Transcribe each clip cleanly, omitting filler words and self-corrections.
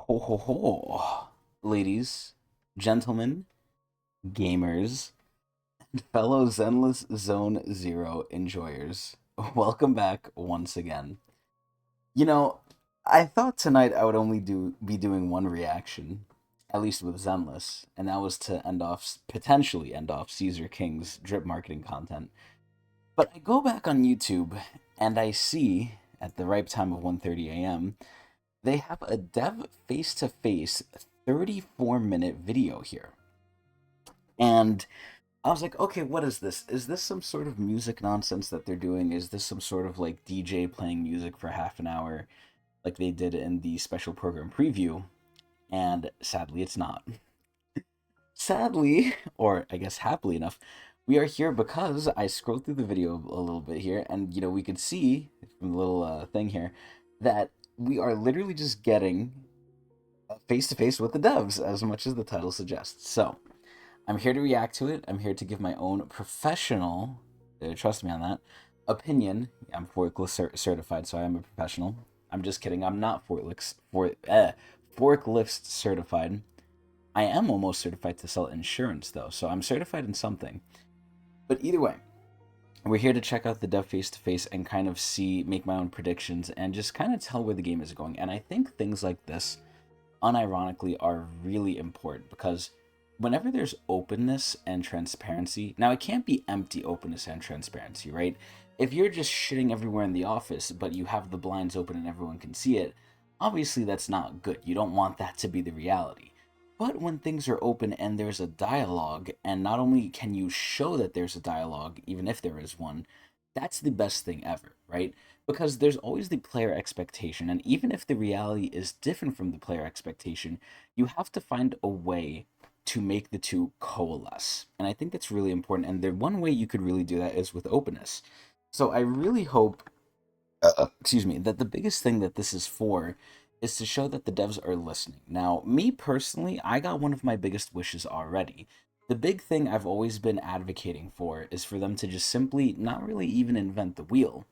Ho ho ho, ladies, gentlemen, gamers, and fellow Zenless Zone Zero enjoyers. Welcome back once again. You know, I thought tonight I would only be doing one reaction, at least with Zenless, and that was to potentially end off Caesar King's drip marketing content. But I go back on YouTube and I see at the ripe time of 1:30 a.m. they have a dev face to face 34-minute video here. And I was like, okay, what is this? Is this some sort of music nonsense that they're doing? Is this some sort of like DJ playing music for half an hour like they did in the special program preview? And sadly, it's not. Sadly, or I guess happily enough, we are here because I scrolled through the video a little bit here, and we could see from the little thing here that we are literally just getting face to face with the devs, as much as the title suggests. So I'm here to react to it. I'm here to give my own professional, trust me on that, opinion. I'm forklift certified, so I am a professional. I'm just kidding. I'm not forklift certified. I am almost certified to sell insurance, though, so I'm certified in something. But either way, we're here to check out the dev face to face and kind of make my own predictions, and just kind of tell where the game is going. And I think things like this, unironically, are really important because whenever there's openness and transparency, now it can't be empty openness and transparency, right? If you're just shitting everywhere in the office, but you have the blinds open and everyone can see it, obviously that's not good. You don't want that to be the reality. But when things are open and there's a dialogue, and not only can you show that there's a dialogue, even if there is one, that's the best thing ever, right? Because there's always the player expectation, and even if the reality is different from the player expectation, you have to find a way to make the two coalesce. And I think that's really important, and the one way you could really do that is with openness. So I really hope, excuse me, that the biggest thing that this is for is to show that the devs are listening. Now, me personally, I got one of my biggest wishes already. The big thing I've always been advocating for is for them to just simply not really even invent the wheel.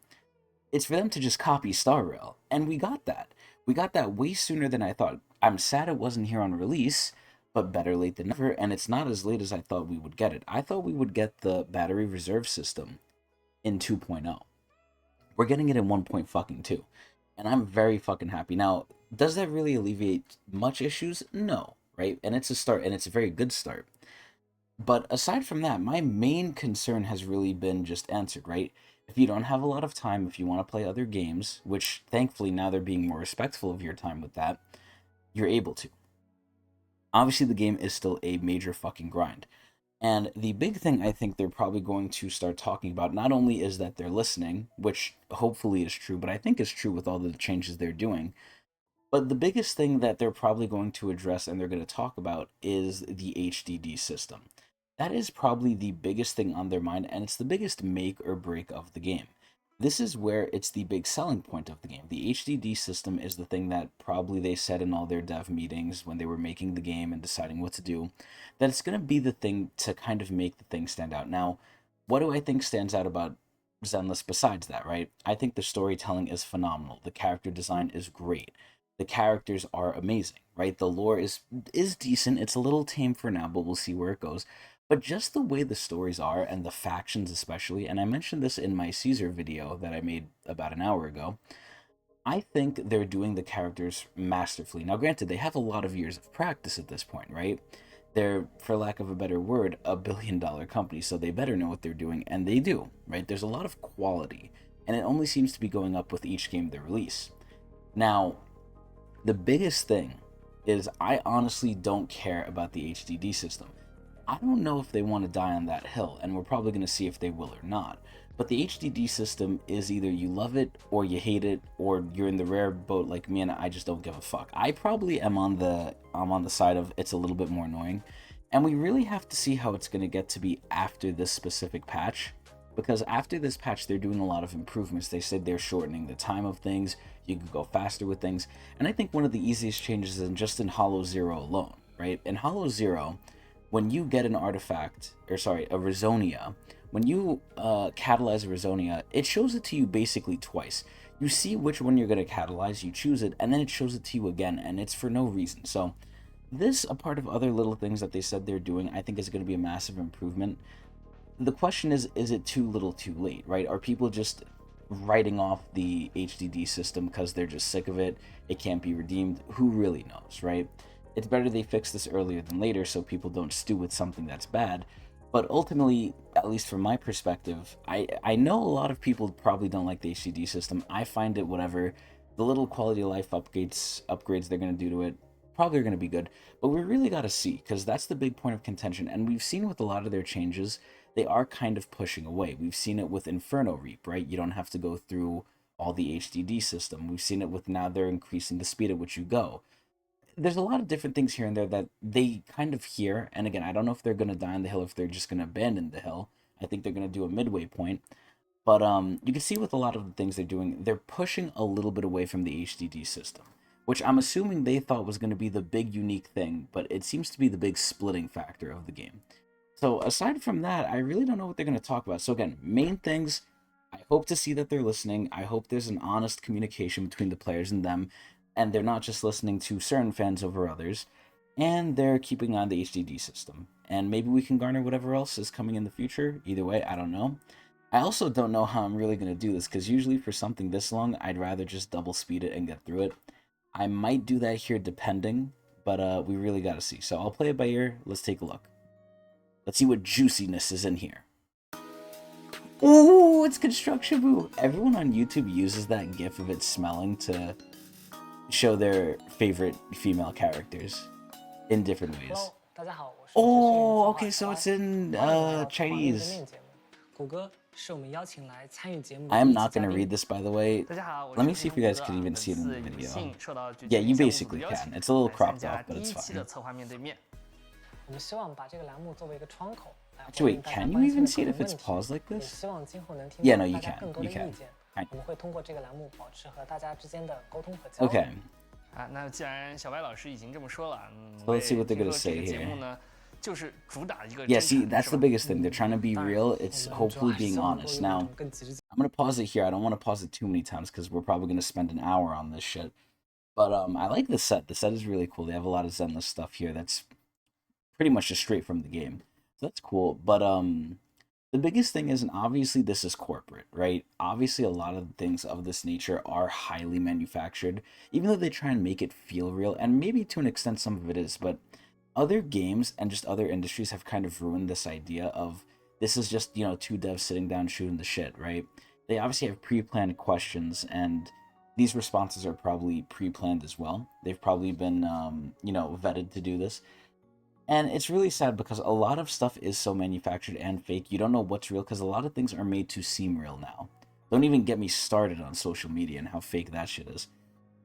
It's for them to just copy Star Rail. And we got that. We got that way sooner than I thought. I'm sad it wasn't here on release, but better late than never, and it's not as late as I thought we would get it. I thought we would get the battery reserve system in 2.0. We're getting it in 1.2. And I'm very fucking happy. Now, does that really alleviate much issues? No, right? And it's a start, and it's a very good start. But aside from that, my main concern has really been just answered, right? If you don't have a lot of time, if you want to play other games, which thankfully now they're being more respectful of your time with that, you're able to. Obviously, the game is still a major fucking grind. And the big thing I think they're probably going to start talking about not only is that they're listening, which hopefully is true, but I think is true with all the changes they're doing. But the biggest thing that they're probably going to address and they're going to talk about is the HDD system. That is probably the biggest thing on their mind, and it's the biggest make or break of the game. This is where it's the big selling point of the game. The HDD system is the thing that probably they said in all their dev meetings when they were making the game and deciding what to do, that it's going to be the thing to kind of make the thing stand out. Now, what do I think stands out about Zenless besides that, right? I think the storytelling is phenomenal. The character design is great. The characters are amazing, right? The lore is decent. It's a little tame for now, but we'll see where it goes. But just the way the stories are, and the factions especially, and I mentioned this in my Caesar video that I made about an hour ago, I think they're doing the characters masterfully. Now, granted, they have a lot of years of practice at this point, right? They're, for lack of a better word, a $1 billion company, so they better know what they're doing, and they do, right? There's a lot of quality, and it only seems to be going up with each game they release. Now, the biggest thing is I honestly don't care about the HDD system. I don't know if they want to die on that hill, and we're probably going to see if they will or not. But the HDD system is either you love it or you hate it, or you're in the rare boat like me and I just don't give a fuck. I probably am on the side of it's a little bit more annoying, and we really have to see how it's going to get to be after this specific patch. Because after this patch, they're doing a lot of improvements. They said they're shortening the time of things, you can go faster with things, and I think one of the easiest changes is just in Hollow Zero alone, right? In Hollow Zero, when you get an artifact, or sorry, a Resonia, when you catalyze a Resonia, it shows it to you basically twice. You see which one you're going to catalyze, you choose it, and then it shows it to you again, and it's for no reason. So this, a part of other little things that they said they're doing, I think is going to be a massive improvement. The question is it too little too late, right? Are people just writing off the HDD system because they're just sick of it? It can't be redeemed. Who really knows, right? It's better they fix this earlier than later so people don't stew with something that's bad. But ultimately, at least from my perspective, I know a lot of people probably don't like the HDD system. I find it whatever. The little quality of life upgrades they're going to do to it probably are going to be good. But we really got to see, because that's the big point of contention. And we've seen with a lot of their changes, they are kind of pushing away. We've seen it with Inferno Reap, right? You don't have to go through all the HDD system. We've seen it with now they're increasing the speed at which you go. There's a lot of different things here and there that they kind of hear. And again, I don't know if they're going to die on the hill, if they're just going to abandon the hill. I think they're going to do a midway point. But you can see with a lot of the things they're doing, they're pushing a little bit away from the HDD system, which I'm assuming they thought was going to be the big unique thing, but it seems to be the big splitting factor of the game. So aside from that, I really don't know what they're going to talk about. So again, main things, I hope to see that they're listening. I hope there's an honest communication between the players and them, and they're not just listening to certain fans over others, and they're keeping on the HDD system. And maybe we can garner whatever else is coming in the future. Either way, I don't know. I also don't know how I'm really going to do this, because usually for something this long, I'd rather just double speed it and get through it. I might do that here depending, but we really got to see. So I'll play it by ear. Let's take a look. Let's see what juiciness is in here. Ooh, it's Construction Boo. Everyone on YouTube uses that gif of it smelling to show their favorite female characters in different ways. Oh, okay, so it's in Chinese. I am not going to read this, by the way. Let me see if you guys can even see it in the video. Yeah, you basically can. It's a little cropped off, but it's fine. Actually, wait, can you even see it if it's paused like this? Yeah, no, you can. You can. Okay. So let's see what they're going to say here. Yeah, see, that's the biggest thing. They're trying to be real. It's hopefully being honest. Now, I'm going to pause it here. I don't want to pause it too many times because we're probably going to spend an hour on this shit. But I like the set. The set is really cool. They have a lot of Zenless stuff here that's pretty much just straight from the game. So that's cool. But the biggest thing is, and obviously this is corporate, right? Obviously a lot of things of this nature are highly manufactured, even though they try and make it feel real, and maybe to an extent some of it is, but other games and just other industries have kind of ruined this idea of this is just, two devs sitting down shooting the shit, right? They obviously have pre-planned questions, and these responses are probably pre-planned as well. They've probably been, vetted to do this. And it's really sad because a lot of stuff is so manufactured and fake, you don't know what's real because a lot of things are made to seem real now. Don't even get me started on social media and how fake that shit is.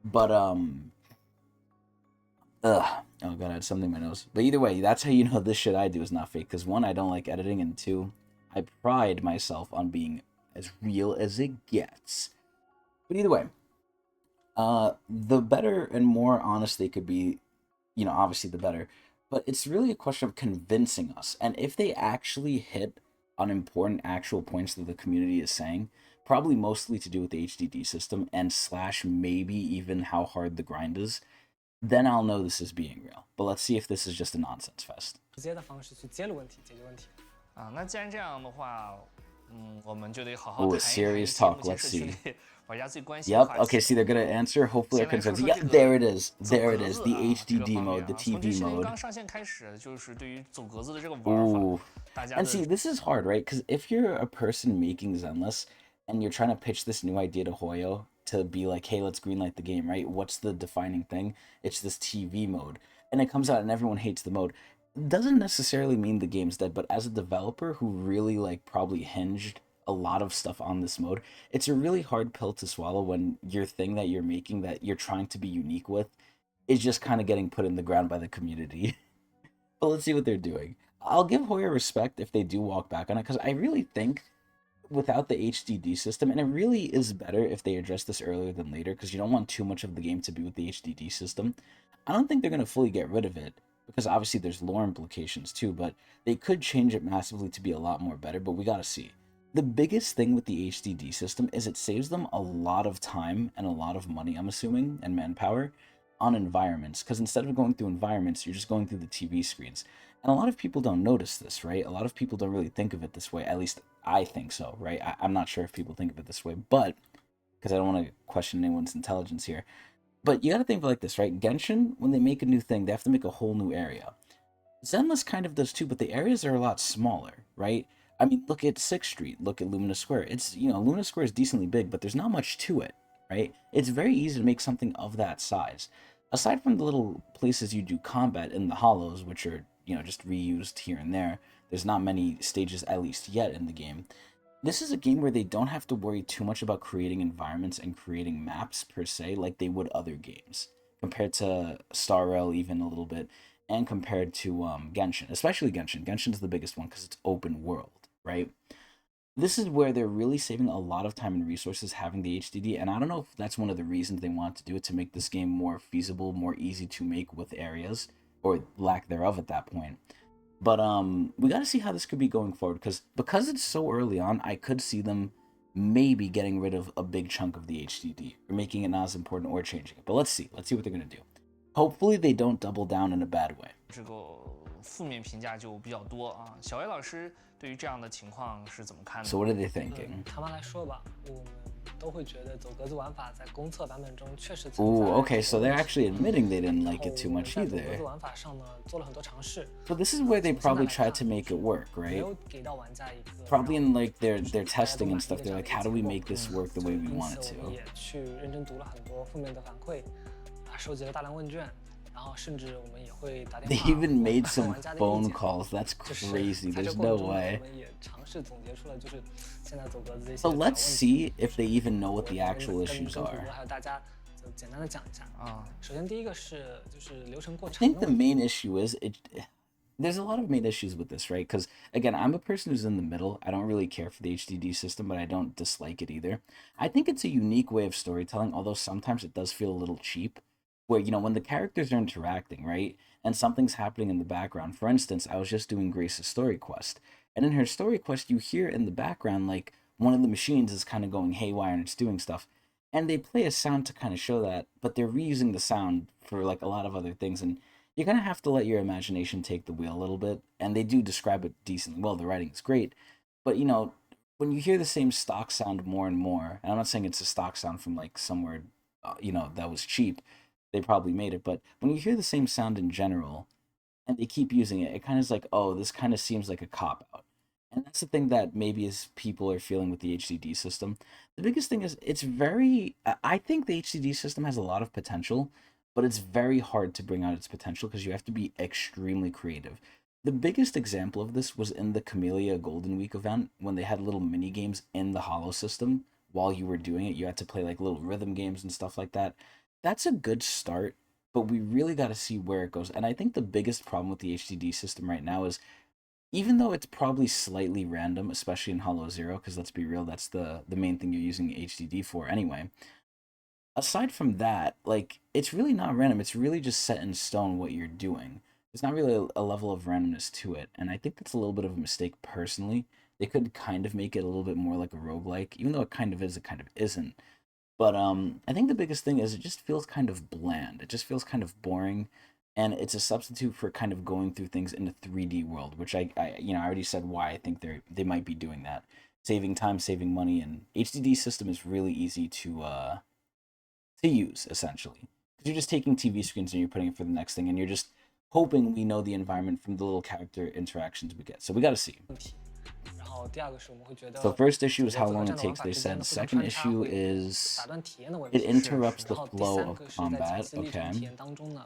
But, oh god, I had something in my nose. But either way, that's how you know this shit I do is not fake. Because one, I don't like editing, and two, I pride myself on being as real as it gets. But either way, the better and more honest they could be, obviously the better. But it's really a question of convincing us. And if they actually hit on important actual points that the community is saying, probably mostly to do with the HDD system and / maybe even how hard the grind is, then I'll know this is being real. But let's see if this is just a nonsense fest. Oh, a serious talk. Let's see. Yep. Okay. See, they're gonna answer. Hopefully, our concerns. Yeah, there it is. There it is. The HDD mode, the TV mode. Ooh. And see, this is hard, right? Because if you're a person making Zenless and you're trying to pitch this new idea to Hoyo to be like, hey, let's greenlight the game, right? What's the defining thing? It's this TV mode, and it comes out and everyone hates the mode. It doesn't necessarily mean the game's dead, but as a developer who really probably hinged a lot of stuff on this mode, it's a really hard pill to swallow when your thing that you're making that you're trying to be unique with is just kind of getting put in the ground by the community. But let's see what they're doing. I'll give Hoyer respect if they do walk back on it, because I really think without the HDD system, and it really is better if they address this earlier than later, because you don't want too much of the game to be with the HDD system. I don't think they're going to fully get rid of it, because obviously there's lore implications too, but they could change it massively to be a lot more better, but we gotta see. The biggest thing with the HDD system is it saves them a lot of time and a lot of money, I'm assuming, and manpower on environments. Because instead of going through environments, you're just going through the TV screens. And a lot of people don't notice this, right? A lot of people don't really think of it this way. At least I think so, right? I'm not sure if people think of it this way, but because I don't want to question anyone's intelligence here. But you got to think of it like this, right? Genshin, when they make a new thing, they have to make a whole new area. Zenless kind of does too, but the areas are a lot smaller, right? I mean, look at 6th Street, look at Lumina Square. It's, Lumina Square is decently big, but there's not much to it, right? It's very easy to make something of that size. Aside from the little places you do combat in the hollows, which are, just reused here and there, there's not many stages, at least yet, in the game. This is a game where they don't have to worry too much about creating environments and creating maps per se, like they would other games, compared to Star Rail even a little bit, and compared to Genshin, especially Genshin. Genshin's the biggest one because it's open world, right? This is where they're really saving a lot of time and resources having the HDD, and I don't know if that's one of the reasons they want to do it, to make this game more feasible, more easy to make with areas, or lack thereof at that point. But we got to see how this could be going forward, because it's so early on, I could see them maybe getting rid of a big chunk of the HDD, or making it not as important, or changing it. But let's see what they're gonna do. Hopefully they don't double down in a bad way. 这个负面评价就比较多啊。小 A 老师对于这样的情况是怎么看的 So what are they thinking? 坦白来说吧，我们都会觉得走格子玩法在公测版本中确实存在。Ooh, okay, so they're actually admitting they didn't like it too much 在走格子 either. 玩法上呢，做了很多尝试。But this is where they probably tried to make it work, 没 right? 有给到玩家一个 Probably in like their testing and stuff, they're like, how do we make this work the way we 因 want it 此我们 to? 也去认真读了很多负面的反馈，收集了大量问卷。然后甚至我们也会打电 They 话 even made 问 some 玩家的意 phone 见。 calls. That's 就是 crazy. 在这 There's 过程 no 中，我 way. 们也尝试总结出了就是现在走格子的一些 So 小问 let's 题。 see if they even know what the 我 actual 跟 issues 主播 are. 还有大家就简单的讲一下啊。首先第一个就是流程过 I 长 think 的 the 问题。 main issue is there's a lot of main issues with this, right? Because again, I'm a person who's in the middle. I don't really care for the HDD system, but I don't dislike it either. I think it's a unique way of storytelling, although sometimes it does feel a little cheap. Where, when the characters are interacting, right? And something's happening in the background. For instance, I was just doing Grace's story quest. And in her story quest, you hear in the background, like, one of the machines is kind of going haywire and it's doing stuff. And they play a sound to kind of show that, but they're reusing the sound for, like, a lot of other things. And you're going to have to let your imagination take the wheel a little bit. And they do describe it decently well. The writing is great. But, when you hear the same stock sound more and more, and I'm not saying it's a stock sound from, like, somewhere, that was cheap, they probably made it. But when you hear the same sound in general, and they keep using it, it kind of is like, oh, this kind of seems like a cop out. And that's the thing that maybe as people are feeling with the HDD system. The biggest thing is it's very. I think the HDD system has a lot of potential, but it's very hard to bring out its potential because you have to be extremely creative. The biggest example of this was in the Camellia Golden Week event when they had little mini games in the Hollow system while you were doing it. You had to play like little rhythm games and stuff like that. That's a good start, but we really got to see where it goes. And I think the biggest problem with the HDD system right now is, even though it's probably slightly random, especially in Hollow Zero, because let's be real, that's the main thing you're using HDD for anyway. Aside from that, like, it's really not random. It's really just set in stone what you're doing. There's not really a level of randomness to it, and I think that's a little bit of a mistake personally. They could kind of make it a little bit more like a roguelike, even though it kind of is, it kind of isn't. But I think the biggest thing is it just feels kind of bland. It just feels kind of boring, and it's a substitute for kind of going through things in a 3D world, which I already said why I think they might be doing that, saving time, saving money, and HDD system is really easy to use essentially, because you're just taking TV screens and you're putting it for the next thing, and you're just hoping we know the environment from the little character interactions we get. So we got to see. 然后第二个是我们会觉得 So first issue is 走 how 格 long 子 it 战的玩 takes, 法 they 之间 said. 的不同 Second 穿插 issue 会 is 打断体验的问 it 题。 interrupts 然 the 后第 flow 三 of 个是在 combat. 前期历程 Okay. 体验当中呢，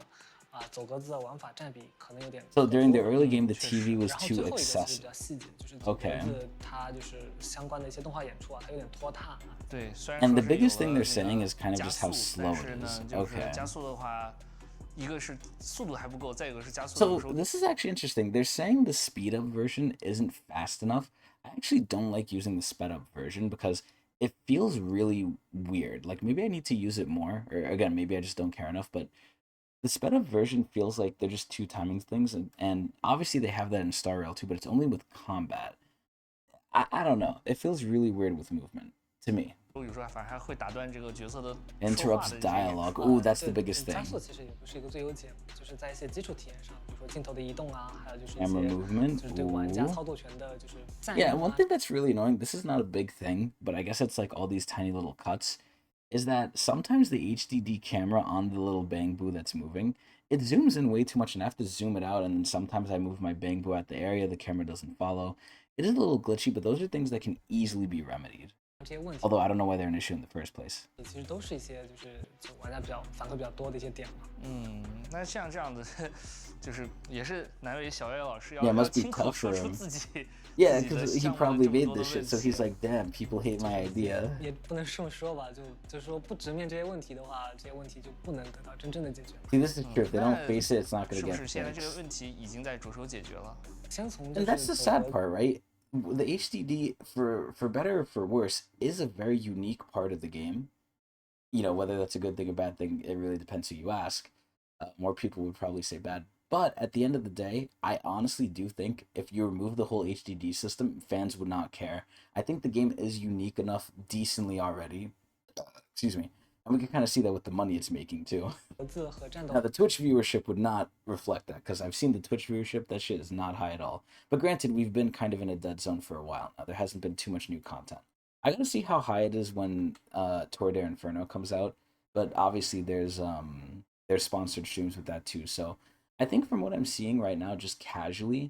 走格子的玩法占比可能有点 So 过 during the 多。 early game, the 确实 TV was 然后 too 最后一个其实比 excessive. 较细节，就是走格 Okay. 子它就是相关的一些动画演出啊，它有点拖沓。对，虽然 And 说 the 是有 biggest thing 了 they're saying 那 is 个 kind of 加 just how 速， slow 但是 it 呢， is. 就是 Okay. 加速的话，一个是速度还不够，再一个是加速 So 有时候 this is actually interesting. They're saying the speed up version isn't fast enough. I actually don't like using the sped up version because it feels really weird. Like maybe I need to use it more, or again, maybe I just don't care enough, but the sped up version feels like they're just two timing things, and obviously they have that in Star Rail too, but it's only with combat. I don't know. It feels really weird with movement to me. 有时候反而还会打断这个角色的说话 Interrupts 的这个演出。 dialogue. Ooh, that's the 对 biggest 加 thing. 速其实也不是一个最优解嘛，就是在一些基础体验上，比如说镜头的移动啊，还有就是一 Camera 些 movement. 就是对玩家 Ooh. 操作权的就是占 Yeah, 用 one 啊。 thing that's really annoying, this is not a big thing, but I guess it's like all these tiny little cuts, is that sometimes the HDD camera on the little bamboo that's moving, it zooms in way too much and I have to zoom it out, and then sometimes I move my bamboo at the area, the camera doesn't follow. It is a little glitchy, but those are things that can easily be remedied. 这些问题 Although I don't know why they're an issue in the first place. 其实都是一些就玩家反馈比较多的一些点嘛。那像这样的，就是也是难为小叶老师 Yeah, 要 must be 亲口 tough 说 for 出 him. 自己 Yeah, 自己的 because he 项目的 probably 这么 made 多的 this 问 shit, so 题 he's like, damn, people hate my idea. 也不能这么说吧，就是说不直面这些问题的话，这些问题就不能得到真正的解决。 See, this is true. If they don't 那 face it, it's not 是 gonna 不 get 是现在这个 fixed. 问题已经在着手解决了？先从 And that's the sad part, right? The HDD, for better or for worse, is a very unique part of the game. You know, whether that's a good thing or bad thing, it really depends who you ask. More people would probably say bad. But at the end of the day, I honestly do think if you remove the whole HDD system, fans would not care. I think the game is unique enough decently already. Excuse me. And we can kind of see that with the money it's making too. 格子和战斗 Now, the Twitch viewership would not reflect that because I've seen the Twitch viewership. That shit is not high at all. But granted, we've been kind of in a dead zone for a while now. There hasn't been too much new content. I gotta see how high it is when Tour de Inferno comes out. But obviously, there's sponsored streams with that too. So I think from what I'm seeing right now, just casually,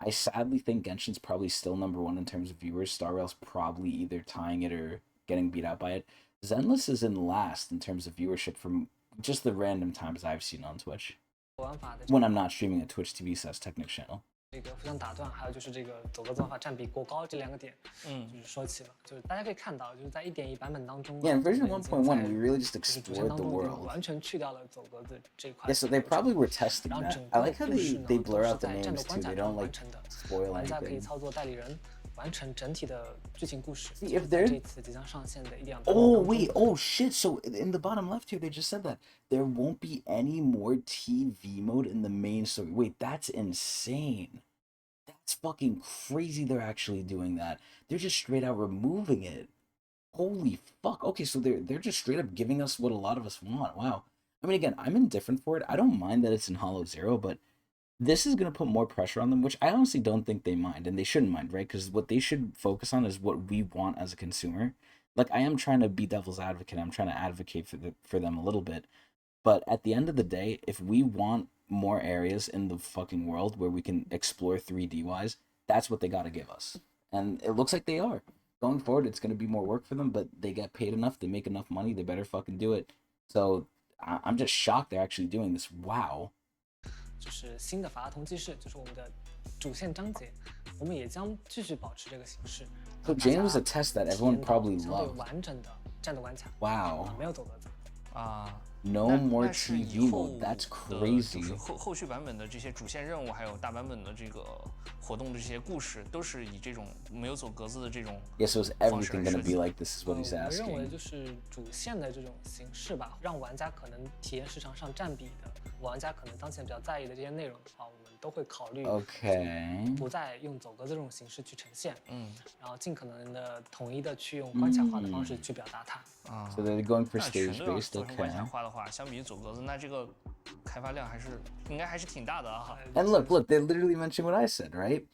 I sadly think Genshin's probably still number one in terms of viewers. Star Rail's probably either tying it or getting beat out by it. Zenless is in last in terms of viewership from just the random times I've seen on Twitch 玩法的 when I'm not streaming a Twitch TV slash Tecnics channel. 这个互相打断，还有就是这个走格子玩法占比过高这两个点，就是说起了，就是大家可以看到，就是在 1.1 版本当中 Yeah, in version 我们已经 1.1, 在 we really just 就是主线 explored 当 the 中已经 world. 完全去掉了走格子这一块。 Yeah, so they probably were testing 然后 that. 整 I 个 like how 故事 they 呢 they 都 blur 是 out the 在战斗 names 关 too. 卡 They 中 don't 完 like 成的， spoil 玩家可以 anything. 操作代理人，完成整体的剧情故事。 See, if 在 they're- 这次即将上线的1.2 版本 Oh 当中 wait, oh shit! So in the bottom left here, they just said that there won't be any more TV mode in the main story. Wait, that's insane. That's fucking crazy. They're actually doing that. They're just straight out removing it. Holy fuck. Okay, so they're just straight up giving us what a lot of us want. Wow. I mean, again, I'm indifferent for it. I don't mind that it's in Hollow Zero, but this is going to put more pressure on them, which I honestly don't think they mind, and they shouldn't mind, right? Because what they should focus on is what we want as a consumer. Like, I am trying to be devil's advocate. I'm trying to advocate for them a little bit. But at the end of the day, if we want more areas in the fucking world where we can explore 3D wise, that's what they got to give us. And it looks like they are. Going forward, it's going to be more work for them, but they get paid enough, they make enough money, they better fucking do it. So I'm just shocked they're actually doing this. Wow. 就是新的法拉同济世，就是我们的主线章节，我们也将继续保持这个形式。 So Jane was a test that everyone probably 相对 loved. 完整的战斗关卡， Wow. 没有走格子。 No more 但是 TV 以后 mode. That's 的就 crazy. 是后续版本的这些主线任务，还有大版本的这个活动的这些故事，都是以这种没有走格子的这种 Yeah, so is everything gonna be like this? Is what he's 我认为 asking. 就是主线的这种形式吧，让玩家可能体验市场上占比的，玩家可能当前比较在意的这些内容的话，我们都会考虑 Okay. 不再用走格子这种形式去呈现，然后尽可能的统一的去用关卡化的方式去表达它。 So they're going for 那全 stage 都要 based. 做成关卡 Okay. 化的话，相比于走格子，那这个开发量应该还是挺大的啊。 And look, they literally mentioned what I said, right?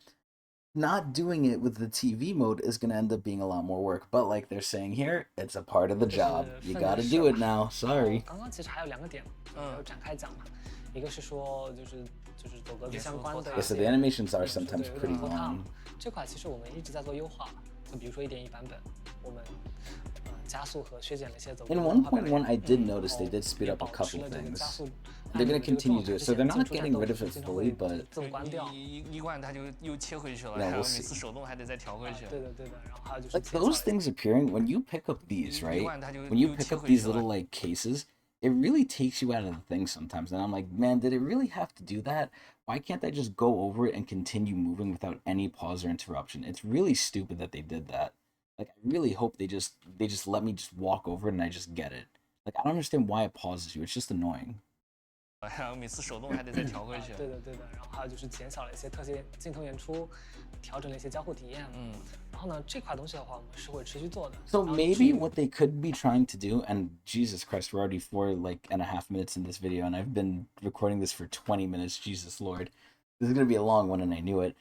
Not doing it with the TV mode is gonna end up being a lot more work. But like they're saying here, it's a part of the job. You gotta do it now. Sorry. 刚刚其实还有两个点没有展开讲嘛，一个是说就是走格子相关的 Yeah, 一 so 些 the animations are 对 sometimes 有 pretty 点拖沓 long. 这块其实我们一直在做优化，就比如说1.1版本，我们加速和削减了一些走格 In 子文化表现 1.1, I did notice they did speed 也 up a 保持 couple 了这个加 things. 速 They're gonna 按钮的这个 continue 状 to, 态 so they're not 之前 getting 进出 rid of 战 it 斗时经常 fully, 会 but 自动关掉。一关它就又切回去了， Yeah, 还有 we'll 每 see. 次手动还得再调回去。对的，然后还有就是 like those things appearing when you pick up these, right? When you pick up these little like cases, it really takes you out of the thing sometimes. And I'm like, man, did it really have to do that? Why can't I just go over it and continue moving without any pause or interruption? It's really stupid that they did that. Like, I really hope they just let me just walk over it and I just get it. Like, I don't understand why it pauses you. It's just annoying. 然后每次手动还得再调回去。对的，然后还有就是减少了一些特写镜头演出，调整了一些交互体验。然后呢，这块东西的话，我们是会持续做的。 So maybe what they could be trying to do, and Jesus Christ, we're already 4.5 minutes in this video, and I've been recording this for 20 minutes. Jesus Lord, this is gonna be a long one, and I knew it.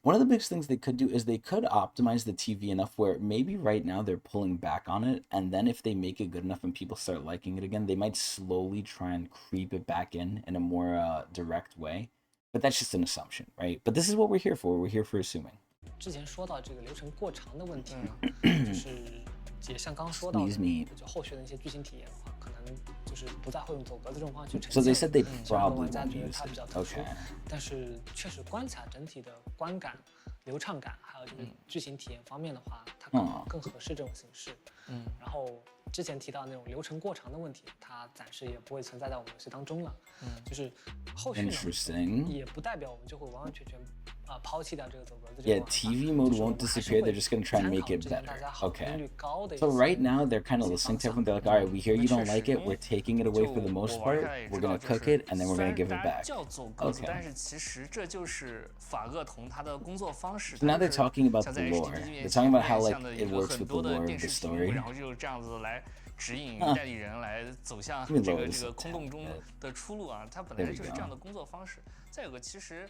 One of the biggest things they could do is they could optimize the TV enough where maybe right now they're pulling back on it, and then if they make it good enough and people start liking it again, they might slowly try and creep it back in a more direct way. But that's just an assumption, right? But this is what we're here for. We're here for assuming. 之前说到这个流程过长的问题呢，就是也像刚刚说到的，就后续的一些剧情体验的话，可能就是不再会用走格子这种方式去呈现。So they said they 让 probably 玩家 won't 觉得 use 它比较 it. 特殊 Okay. 但是确实观起来整体的观感、流畅感，还有这个剧情体验方面的话，它更合适这种形式。然后之前提到那种流程过长的问题，它暂时也不会存在在我们游戏当中了。就是后续呢，也不代表我们就会完完全全抛弃掉这个走格子。Yeah, TV mode won't disappear. They're just gonna try and make it better. Okay. So right now they're kind of listening to everyone. They're like, all right, we hear you don't like it. We're taking it away for the most part. We're gonna cook it and then we're gonna give it back. 叫走格子， Okay. 但是其实这就是法厄同它的工作方式。 So now they're talking about 像 the 在 lore. HDD They're talking about how 像 like 的 it 一个 works 很 with the 多的 lore of 电 the 视屏幕， story. 然后就这样子来指引代理人来走向这个空洞中的出路啊。它本来就是这样的工作方式。再有个其实，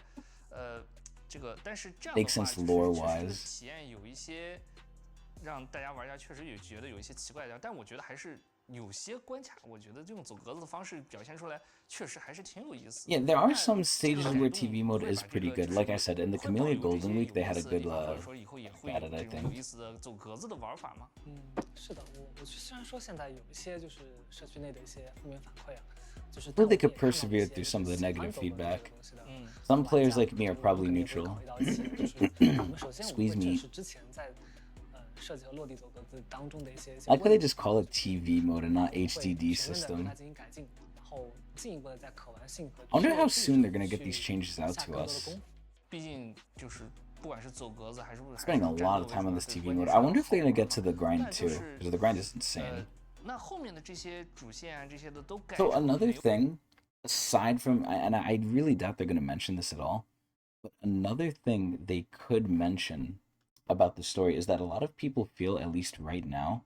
这个但是这样的话，确实体验有一些让大家玩家确实也觉得有一些奇怪的，但我觉得还是有些关卡，我觉得这种走格子的方式表现出来，确实还是挺有意思。Yeah, there are some stages where TV mode is pretty good. Like I said, in the Camellia Golden Week, they had a good at it, I think. 有意思的走格子的玩法吗？是的，我虽然说现在有一些就是社区内的一些负面反馈啊。Well, they could persevere through some of the negative feedback. Some players like me are probably neutral. Squeeze me. I like how they just call it TV mode and not HDD system. I wonder how soon they're gonna get these changes out to us. 毕竟就是不管是走格子还是 spending a lot of time on this TV mode. I wonder if they're gonna get to the grind too, because the grind is insane. 那后面的这些主线啊，这些的都改。So another thing, aside from, and I really doubt they're gonna mention this at all, but another thing they could mention about the story is that a lot of people feel, at least right now,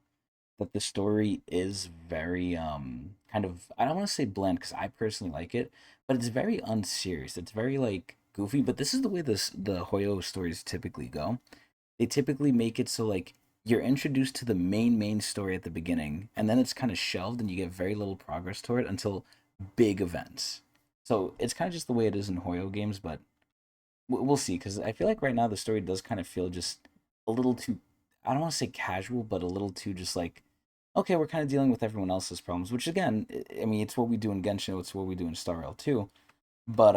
that the story is very kind of, I don't want to say bland because I personally like it, but it's very unserious. It's very like goofy. But this is the way the Hoyo stories typically go. They typically make it so like you're introduced to the main story at the beginning, and then it's kind of shelved and you get very little progress toward it until big events. So it's kind of just the way it is in Hoyo games, but we'll see, because I feel like right now the story does kind of feel just a little too, I don't want to say casual, but a little too just like, okay, we're kind of dealing with everyone else's problems, which again, I mean, it's what we do in Genshin, it's what we do in Star Rail too, but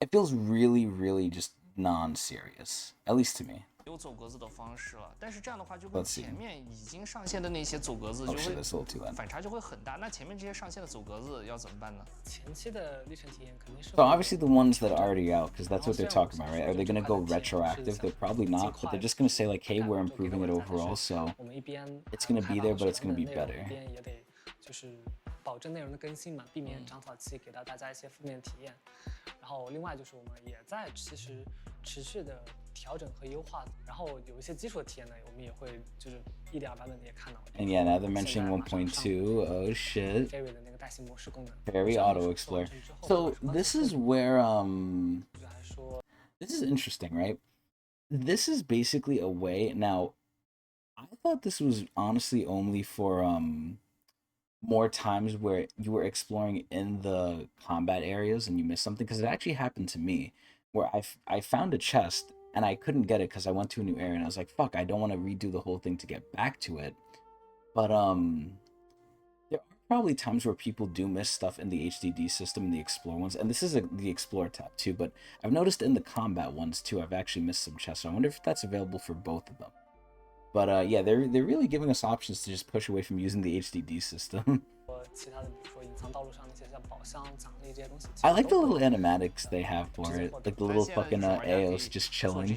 it feels really, really just non-serious, at least to me. 有走格子的方式了，但是这样的话就跟前面已经上线的那些走格子就会反差就会很大。那前面这些上线的走格子要怎么办呢？前期的历程体验肯定是。So obviously the ones that are already out, because that's what they're talking about, right? Are they gonna go retroactive? They're probably not, but they're just gonna say like, hey, we're improving it overall, so it's gonna be there, but it's gonna be better. 就是保证内容的更新嘛，避免长草期给到大家一些负面体验。然后另外就是我们也在其实持续的调整和优化，然后有一些基础的体验呢，我们也会就是1.2版本的也看到。And yeah, now they're mentioning 1.2. Oh shit. Very auto explore. So this is where this is interesting, right? This is basically a way. Now, I thought this was honestly only for more times where you were exploring in the combat areas and you missed something, because it actually happened to me where I found a chest and I couldn't get it because I went to a new area and I was like, fuck, I don't want to redo the whole thing to get back to it. But there are probably times where people do miss stuff in the HDD system, in the explore ones, and this is the explore tab too, but I've noticed in the combat ones too, I've actually missed some chests, so I wonder if that's available for both of them. But yeah, they're really giving us options to just push away from using the HDD system. I like the little animatics they have for it, like the little fucking Aos just chilling.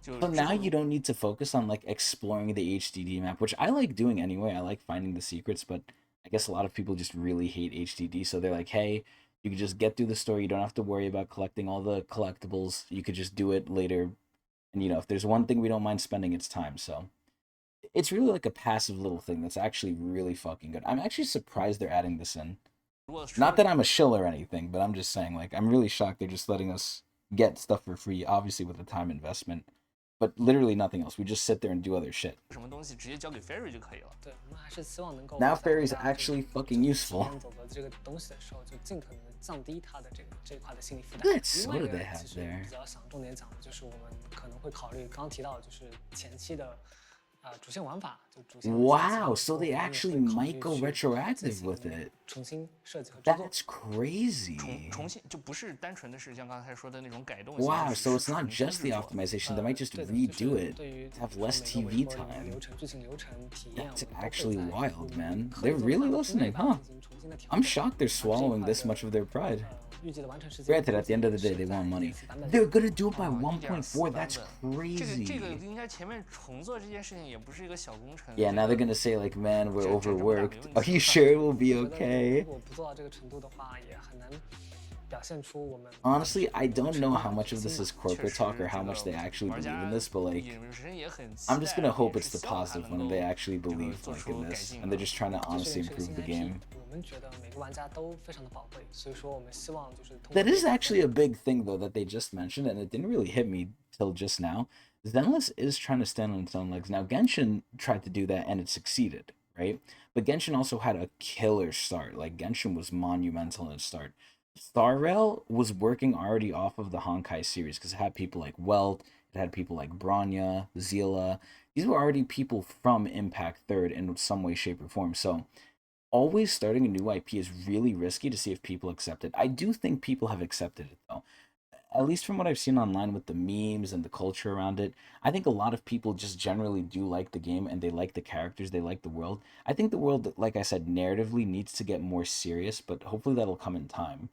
So now you don't need to focus on like exploring the HDD map, which I like doing anyway. I like finding the secrets, but I guess a lot of people just really hate HDD, so they're like, hey, you can just get through the story. You don't have to worry about collecting all the collectibles. You could just do it later. And if there's one thing we don't mind spending, it's time. So it's really like a passive little thing that's actually really fucking good. I'm actually surprised they're adding this in. Not that I'm a shill or anything, but I'm just saying, like, I'm really shocked they're just letting us get stuff for free, obviously with a time investment, but literally nothing else. We just sit there and do other shit. Now Fairy's actually fucking useful. What soda do they have there? Wow, so they actually might go retroactive with it. That's crazy. Wow, so it's not just the optimization, they might just redo it to have less TV time. That's actually wild, man. They're really listening, huh? I'm shocked they're swallowing this much of their pride. Granted, at the end of the day, they want money. They're gonna do it by 1.4. That's crazy. Yeah, now they're gonna say like, man, we're overworked. Are you sure it will be okay? Honestly, I don't know how much of this is corporate talk or how much they actually believe in this, but like, I'm just gonna hope it's the positive one and they actually believe like in this, and they're just trying to honestly improve the game. That is actually a big thing though that they just mentioned, and it didn't really hit me till just now. Zenless is trying to stand on its own legs. Now Genshin tried to do that and it succeeded, right? But Genshin also had a killer start. Like Genshin was monumental in its start. Star Rail was working already off of the Honkai series because it had people like Welt, it had people like Bronya, Zila. These were already people from Impact Third in some way, shape, or form. So always starting a new IP is really risky to see if people accept it. I do think people have accepted it though. At least from what I've seen online with the memes and the culture around it, I think a lot of people just generally do like the game and they like the characters, they like the world. I think the world, like I said, narratively needs to get more serious, but hopefully that'll come in time.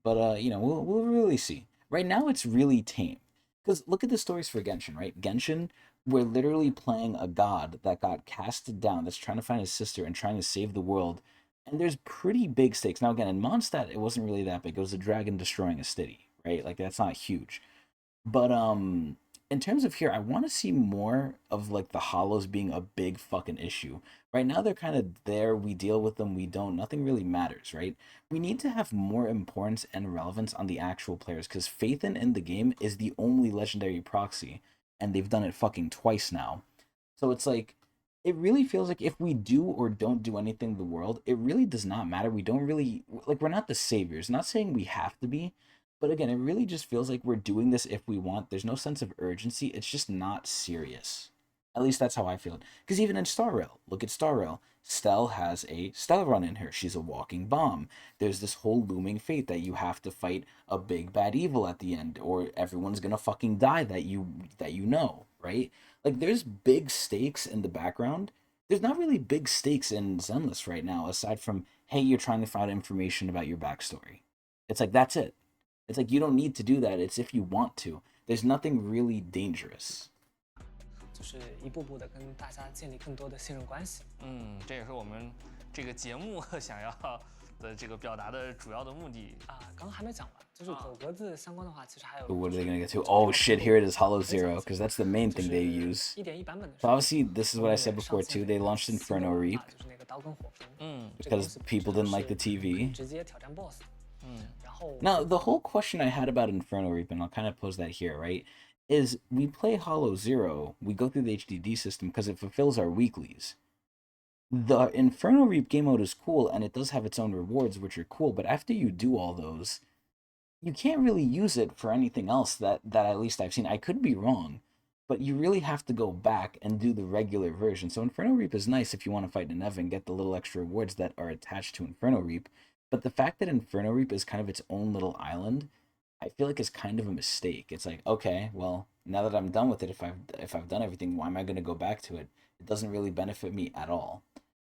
But we'll really see. Right now, it's really tame. Because look at the stories for Genshin, right? Genshin, we're literally playing a god that got casted down, that's trying to find his sister and trying to save the world. And there's pretty big stakes. Now, again, in Mondstadt, it wasn't really that big. It was a dragon destroying a city, right? Like, that's not huge. But in terms of here, I want to see more of like the hollows being a big fucking issue. Right now they're kind of there, we deal with them, we don't, nothing really matters, right? We need to have more importance and relevance on the actual players because Phaethon in the game is the only legendary proxy and they've done it fucking twice now. So it's like it really feels like if we do or don't do anything in the world, it really does not matter. We don't really like we're not the saviors. Not saying we have to be, but again, it really just feels like we're doing this if we want. There's no sense of urgency. It's just not serious. At least that's how I feel. Because even in Star Rail, look at Star Rail. Stell has a Stell run in her. She's a walking bomb. There's this whole looming fate that you have to fight a big bad evil at the end, or everyone's gonna fucking die that you know, right? Like there's big stakes in the background. There's not really big stakes in Zenless right now, aside from hey, you're trying to find information about your backstory. It's like that's it. It's like you don't need to do that. It's if you want to. There's nothing really dangerous. 就是一步步的跟大家建立更多的信任关系。这也是我们这个节目想要的这个表达的主要的目的啊。刚刚还没讲完，就是走格子相关的话，其实还有。What are they gonna get to? Oh shit! Here it is, Hollow Zero, because that's the main thing they use. So obviously, this is what I said before too. They launched Inferno Reap. 就是那个刀跟火分。Because people didn't like the TV. 直接挑战 BOSS。Now, the whole question I had about Inferno Reap, and I'll kind of pose that here, right, is we play Hollow Zero, we go through the HDD system because it fulfills our weeklies. The Inferno Reap game mode is cool, and it does have its own rewards, which are cool, but after you do all those, you can't really use it for anything else that at least I've seen. I could be wrong, but you really have to go back and do the regular version. So Inferno Reap is nice if you want to fight Nineveh and get the little extra rewards that are attached to Inferno Reap, but the fact that Inferno Reap is kind of its own little island, I feel like is kind of a mistake. It's like, okay, well, now that I'm done with it, if I've done everything, why am I going to go back to it? It doesn't really benefit me at all.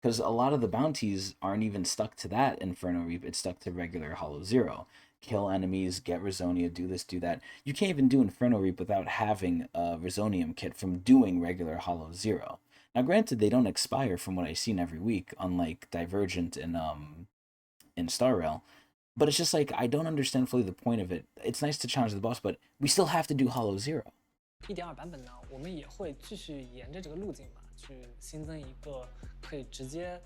because a lot of the bounties aren't even stuck to that Inferno Reap. It's stuck to regular Hollow Zero. Kill enemies, get Resonia, do this, do that. You can't even do Inferno Reap without having a Resonium kit from doing regular Hollow Zero. Now, granted, they don't expire from what I've seen every week, unlike Divergent in Star Rail. But it's just like, I don't understand fully the point of it. It's nice to challenge the boss, but we still have to do Hollow Zero. 1.2版本呢，我们也会继续沿着这个路径吧，去新增一个可以直接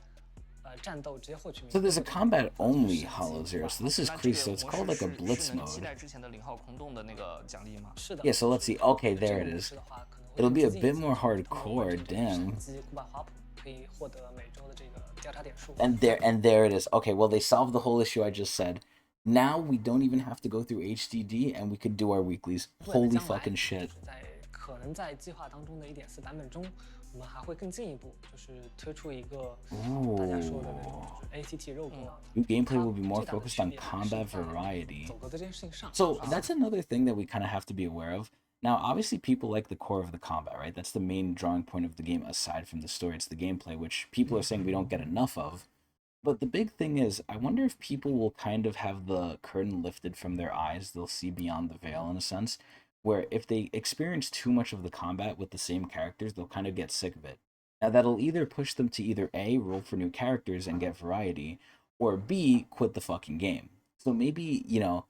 战斗直接获取。So there's a combat only Hollow Zero. So this is crazy. So it's called like a blitz mode. 期待之前的0号空洞的那个奖励吗？是的。Yeah. So let's see. Okay, there it is. It'll be a bit more hardcore. Damn. And there it is. Okay, well, they solved the whole issue I just said. Now we don't even have to go through HDD and we could do our weeklies. Holy fucking shit. 可能在计划当中的1.4版本中，我们还会更进一步，就是推出一个大家说的那种就是 ACT 肉鸽。New gameplay will be more focused on combat variety. So that's another thing that we kind of have to be aware of. Now, obviously, people like the core of the combat, right? That's the main drawing point of the game, aside from the story. It's the gameplay, which people are saying we don't get enough of. But the big thing is, I wonder if people will kind of have the curtain lifted from their eyes. They'll see beyond the veil, in a sense, where if they experience too much of the combat with the same characters, they'll kind of get sick of it. Now, that'll either push them to either A, roll for new characters and get variety, or B, quit the fucking game. So maybe, you know,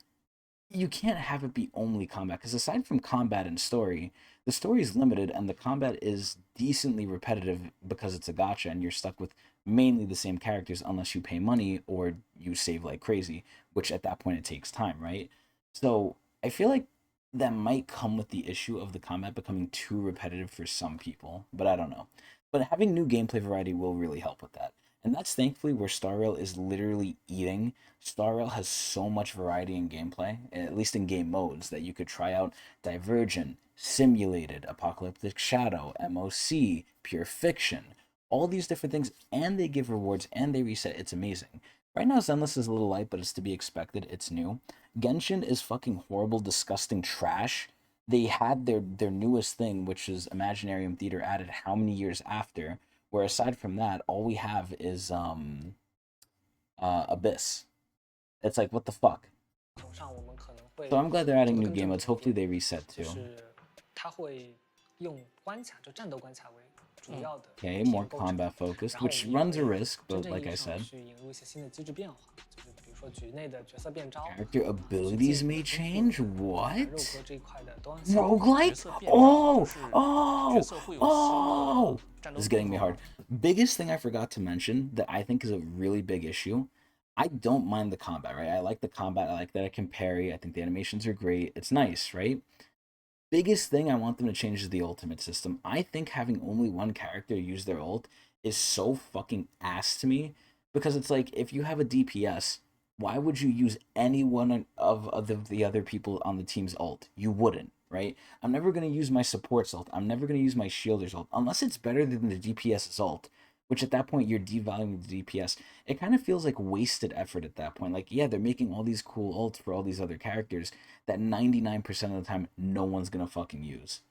you can't have it be only combat, because aside from combat and story, the story is limited and the combat is decently repetitive because it's a gacha and you're stuck with mainly the same characters unless you pay money or you save like crazy, which at that point it takes time, right? So I feel like that might come with the issue of the combat becoming too repetitive for some people, but I don't know. But having new gameplay variety will really help with that. And that's thankfully where Star Rail is literally eating. Star Rail has so much variety in gameplay, at least in game modes, that you could try out Divergent, Simulated, Apocalyptic Shadow, MOC, Pure Fiction, all these different things, and they give rewards and they reset. It's amazing. Right now, Zenless is a little light, but it's to be expected. It's new. Genshin is fucking horrible, disgusting trash. They had their newest thing, which is Imaginarium Theater, added how many years after, where aside from that, all we have is Abyss. It's like, what the fuck? So I'm glad they're adding new game modes. Hopefully they reset too. Okay, more combat focused, which runs a risk, but like I said. Character abilities may change? What? Roguelike? Oh! This is getting me hard. Biggest thing I forgot to mention that I think is a really big issue. I don't mind the combat, right? I like the combat. I like that I can parry. I think the animations are great. It's nice, right? Biggest thing I want them to change is the ultimate system. I think having only one character use their ult is so fucking ass to me, because it's like, if you have a DPS, why would you use any one of the other people on the team's ult? You wouldn't, right? I'm never going to use my support's ult. I'm never going to use my shielder's ult, unless it's better than the DPS's ult, which at that point, you're devaluing the DPS. It kind of feels like wasted effort at that point. Like, yeah, they're making all these cool ults for all these other characters that 99% of the time, no one's going to fucking use.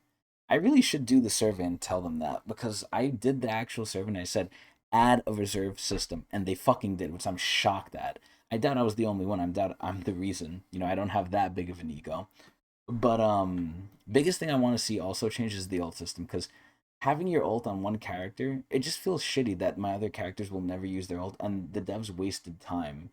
I really should do the survey and tell them that, because I did the actual survey and I said, add a reserve system, and they fucking did, which I'm shocked at. I doubt I was the only one. I doubt I'm the reason. You know, I don't have that big of an ego. But biggest thing I want to see also change is the ult system, because having your ult on one character, it just feels shitty that my other characters will never use their ult, and the devs wasted time.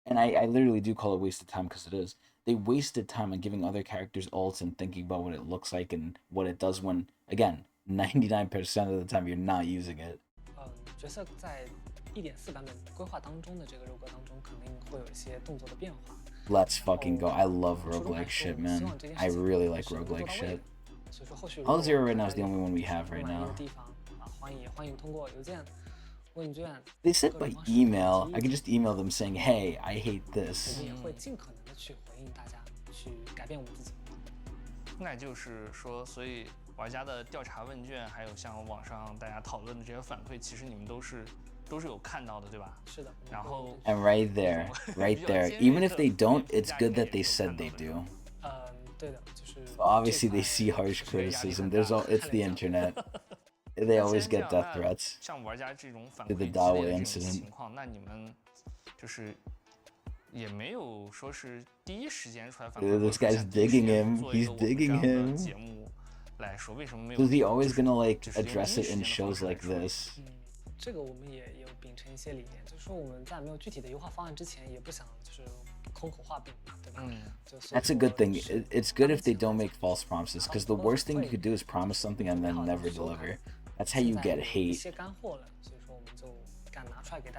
And I literally do call it wasted time, because it is. They wasted time on giving other characters ults and thinking about what it looks like and what it does when, again, 99% of the time you're not using it. 角色在1.4版本规划当中的这个肉鸽当中，肯定会有一些动作的变化。Let's fucking go. I love roguelike shit, man. I really like roguelike shit. Hollow Zero right now is the only one we have right now. They said by email. I could just email them saying, hey, I hate this. 那就是说，所以玩家的调查问卷，还有像网上大家讨论的这些反馈，其实你们都是有看到的，对吧？是的。然后 And right there, even if they don't, it's good that they said they do. 对的，就是 Obviously they see harsh criticism. It's the internet. They 那既 always 然这 get 样，death 那 threats. 像玩家这种反 To the 馈激烈 Dawa 的这种 incident. 情况，那你们就是也没有说是第一时间出来反馈，或 This 者说 guy's 想第一时 digging 间 him. 做一 He's 个我们这 digging 样的 him. 节目来说，为什么没有 So is he 就 always 是 gonna like 就是用第一 address it 时 in 间的方 shows 式来 like 说？this? 这个我们也有秉承一些理念，就是说我们在没有具体的优化方案之前，也不想就是空口画饼，对吧？That's a good thing. It's good if they don't make false promises, because the worst thing you could do is promise something and then never deliver. That's how you get hate.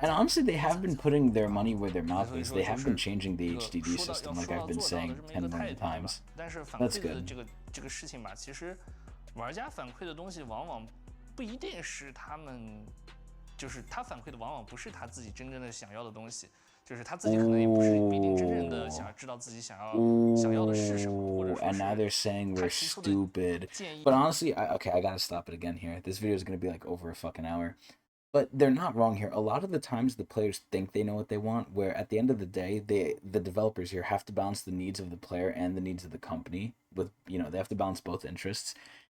And honestly, they have been putting their money where their mouth is. They have been changing the HDD system, like I've been saying 10 million times. 但是反 That's 馈的 good. 这个事情吧，其实玩家反馈的东西往往不一定是他们，就是他反馈的往往不是他自己真正的想要的东西，就是他自己可能也不一定真正的想要知道自己想要的是什么，或者说 And now they're saying we're stupid. But honestly, okay, I gotta stop it again here. This video is gonna be like over a fucking hour. But they're not wrong here. A lot of the times the players think they know what they want, where at the end of the day, the developers here have to balance the needs of the player and the needs of the company. With, you know, they have to balance both interests.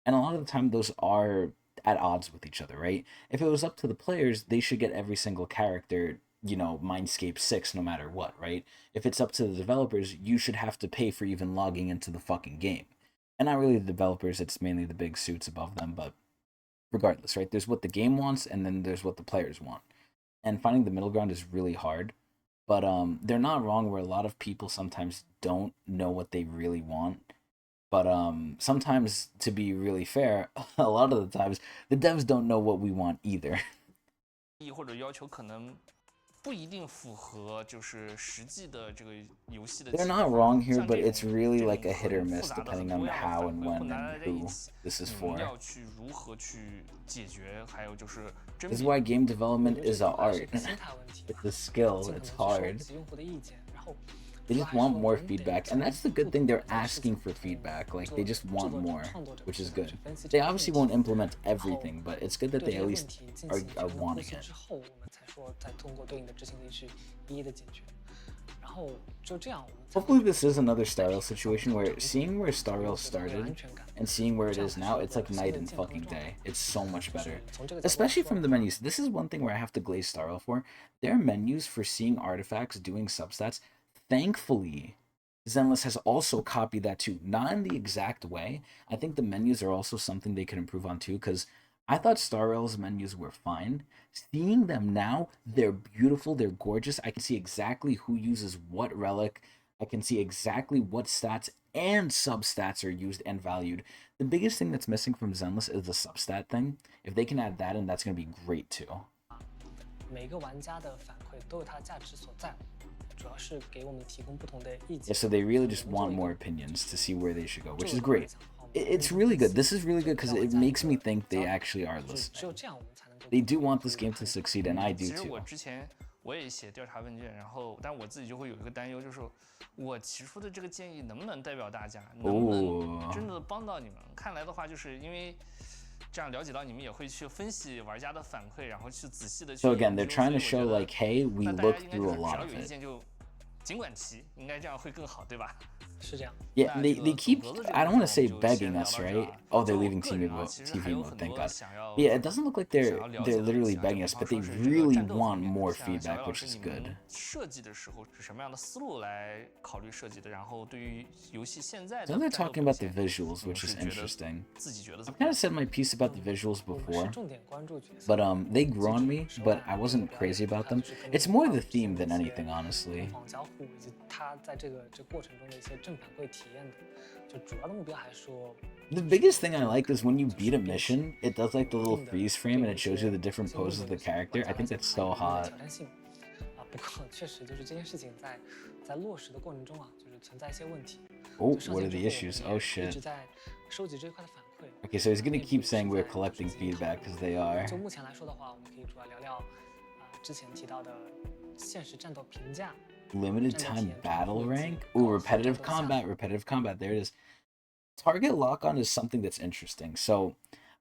And a lot of the time those are at odds with each other, right? If it was up to the players, they should get every single character, you know, Mindscape 6 no matter what, right? If it's up to the developers, you should have to pay for even logging into the fucking game. And not really the developers, it's mainly the big suits above them, but regardless, right? There's what the game wants, and then there's what the players want. And finding the middle ground is really hard. But they're not wrong where a lot of people sometimes don't know what they really want. But sometimes, to be really fair, a lot of the times, the devs don't know what we want either. 或者要求可能不一定符合就是实际的这个游戏的。They're not wrong here, but it's really like a hit or miss depending on how and when and who this is for. 要去如何去解决，还有就是。This is why game development is an art. It's a skill. It's hard. They just want more feedback, and that's the good thing. They're asking for feedback. Like, they just want more, which is good. They obviously won't implement everything, but it's good that they at least are wanting it. Hopefully this is another Star Rail situation where seeing where Star Rail started and seeing where it is now, it's like night and fucking day. It's so much better. Especially from the menus. This is one thing where I have to glaze Star Rail for. Their menus for seeing artifacts, doing substats, thankfully, Zenless has also copied that too. Not in the exact way. I think the menus are also something they could improve on too, because I thought Star Rail's menus were fine. Seeing them now, they're beautiful, they're gorgeous. I can see exactly who uses what relic. I can see exactly what stats and substats are used and valued. The biggest thing that's missing from Zenless is the substat thing. If they can add that in, that's going to be great too. Yeah, so they really just want more opinions to see where they should go, which is great. It's really good. This is really good because it makes me think they actually are listening. They do want this game to succeed, and I do too. 我也写调查问卷，然后但我自己就会有一个担忧，就是我提出的这个建议能不能代表大家，能不能真的帮到你们？看来的话，就是因为这样了解到你们也会去分析玩家的反馈，然后去仔细的去。So again, they're trying to show like, hey, we look through a lot of it. 只要有意见就尽管提，应该这样会更好，对吧？ Yeah, they keep, I don't want to say begging us, right? Oh, they're leaving TV mode, thank God. Yeah, it doesn't look like they're literally begging us, but they really want more feedback, which is good. 设计的时候是什么样的思路来考虑设计的？然后对于游戏现在的 So they're talking about the visuals, which is interesting. I've kind of said my piece about the visuals before, but they grew on me, but I wasn't crazy about them. It's more the theme than anything, honestly. The biggest thing I like is when you beat a mission, it does like the little freeze frame and it shows you the different poses of the character. I think that's so hot. Oh, what are the issues? Oh shit. Okay, so he's gonna keep saying we're collecting feedback, because they are. Limited time battle rank? Ooh, repetitive combat, there it is. Target lock-on is something that's interesting. So,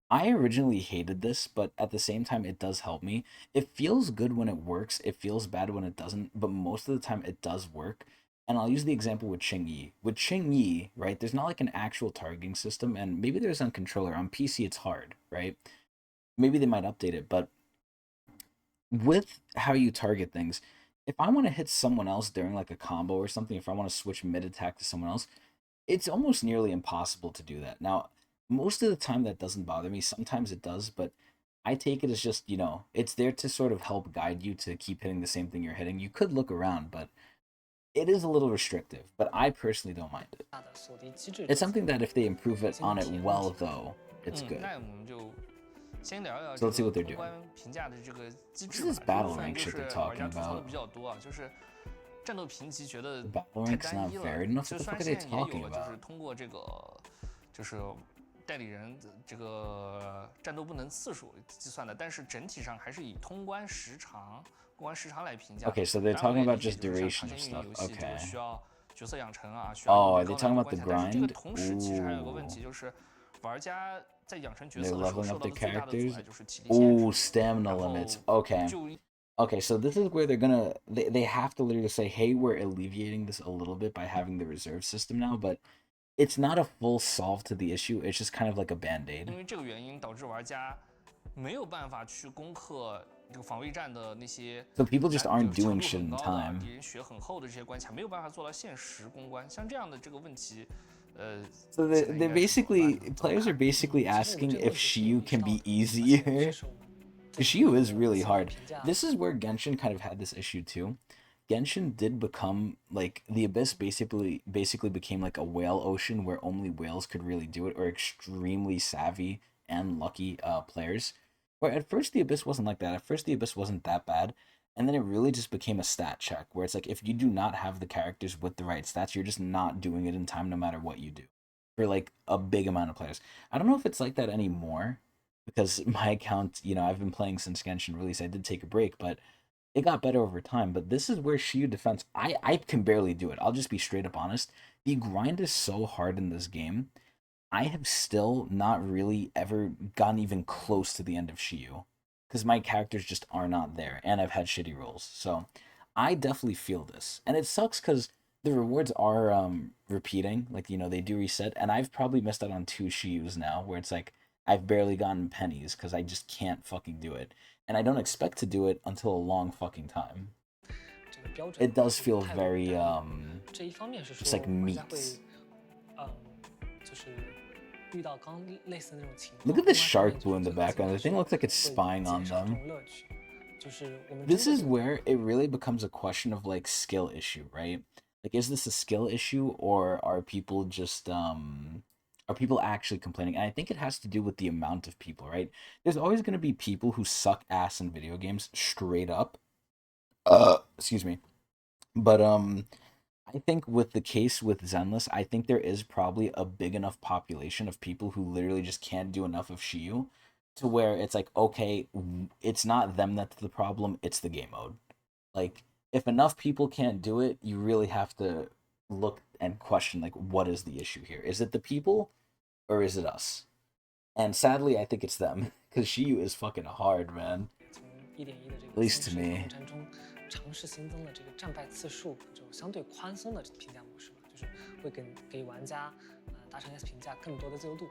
I originally hated this, but at the same time, it does help me. It feels good when it works, it feels bad when it doesn't, but most of the time it does work. And I'll use the example with Qingyi. With Qingyi, right, there's not like an actual targeting system, and maybe there's on controller. On PC, it's hard, right? maybe they might update it, but with how you target things, if I want to hit someone else during like a combo or something, if I want to switch mid attack to someone else, it's almost nearly impossible to do that. Now, most of the time that doesn't bother me. Sometimes it does, but I take it as just, it's there to sort of help guide you to keep hitting the same thing you're hitting. You could look around, but it is a little restrictive, but I personally don't mind it. It's something that if they improve it on it well, though, it's good. 那我们就先聊一聊 So let's see what they're 通 doing. 关评价的这个机 This 制 is 吧。 battle 这部分 rank 就 shit 是 they're 玩 talking 家吐槽的 about. 比较多啊，就是战斗评级觉得 The battle 太 rank's 单 not 一了。 varied enough. 就 What the 虽 fuck 然 are 现 they 在也有 talking 了，就 about? 是通过这个就是代理人这个战斗不能次数计算的，但是整体上还是以通关时长来评价。 Okay, so they're 当然我 talking 也 about 理解 just 就是像 duration 长 of 线运营 stuff. 游戏就 Okay. 需要角色养成啊，需要 Oh, are 高 they 难 talking 度 about 关 the 卡。但是这个 grind? 同时其实还有一个问 Ooh. 题，就是玩家在养成角 They're 色的时候 leveling 受 up 到 the 的最大的阻 characters. 碍就是体力限 Ooh, 制。 stamina 然后 limits. Okay. 就 Okay, so this is where they have to literally say, hey, we're alleviating this a little bit by having the reserve system now, but it's not a full solve to the issue. It's just kind of like a band-aid. 因为这个原因导致玩家没有办法去攻克这个防卫战的那些 So people just aren't 强 doing 度 shit 很 in 高的 time. 敌人血很厚的这些关卡，没有办法做到限时攻关。像这样的这个问题，So they're basically players are basically asking if Shiyu can be easier. Shiyu is really hard. This is where Genshin kind of had this issue too. Genshin did become like the Abyss basically became like a whale ocean where only whales could really do it, or extremely savvy and lucky players. Where at first the Abyss wasn't like that. At first the Abyss wasn't that bad, and then it really just became a stat check where it's like if you do not have the characters with the right stats, you're just not doing it in time no matter what you do. For like a big amount of players. I don't know if it's like that anymore because my account, I've been playing since Genshin release. I did take a break, but it got better over time. But this is where Shiyu defense, I can barely do it. I'll just be straight up honest. The grind is so hard in this game. I have still not really ever gotten even close to the end of Shiyu because my characters just are not there, and I've had shitty rolls. So I definitely feel this, and it sucks because the rewards are repeating. Like they do reset, and I've probably missed out on 2 Shiyus now, where it's like I've barely gotten pennies because I just can't fucking do it, and I don't expect to do it until a long fucking time. It does feel very just like meat. Look at the shark blue in the background. The thing looks like it's spying on them. This is where it really becomes a question of like skill issue, right? Like, is this a skill issue, or are people just are people actually complaining? And I think it has to do with the amount of people, right? There's always going to be people who suck ass in video games, straight up. Excuse me. But I think with the case with Zenless, I think there is probably a big enough population of people who literally just can't do enough of Shiyu to where it's like, okay, it's not them that's the problem, it's the game mode. Like, if enough people can't do it, you really have to look and question, like, what is the issue here? Is it the people, or is it us? And sadly, I think it's them, because Shiyu is fucking hard, man. At least to me. 尝试新增了这个战败次数这种相对宽松的评价模式吧，就是会给玩家达成 S 评价更多的自由度。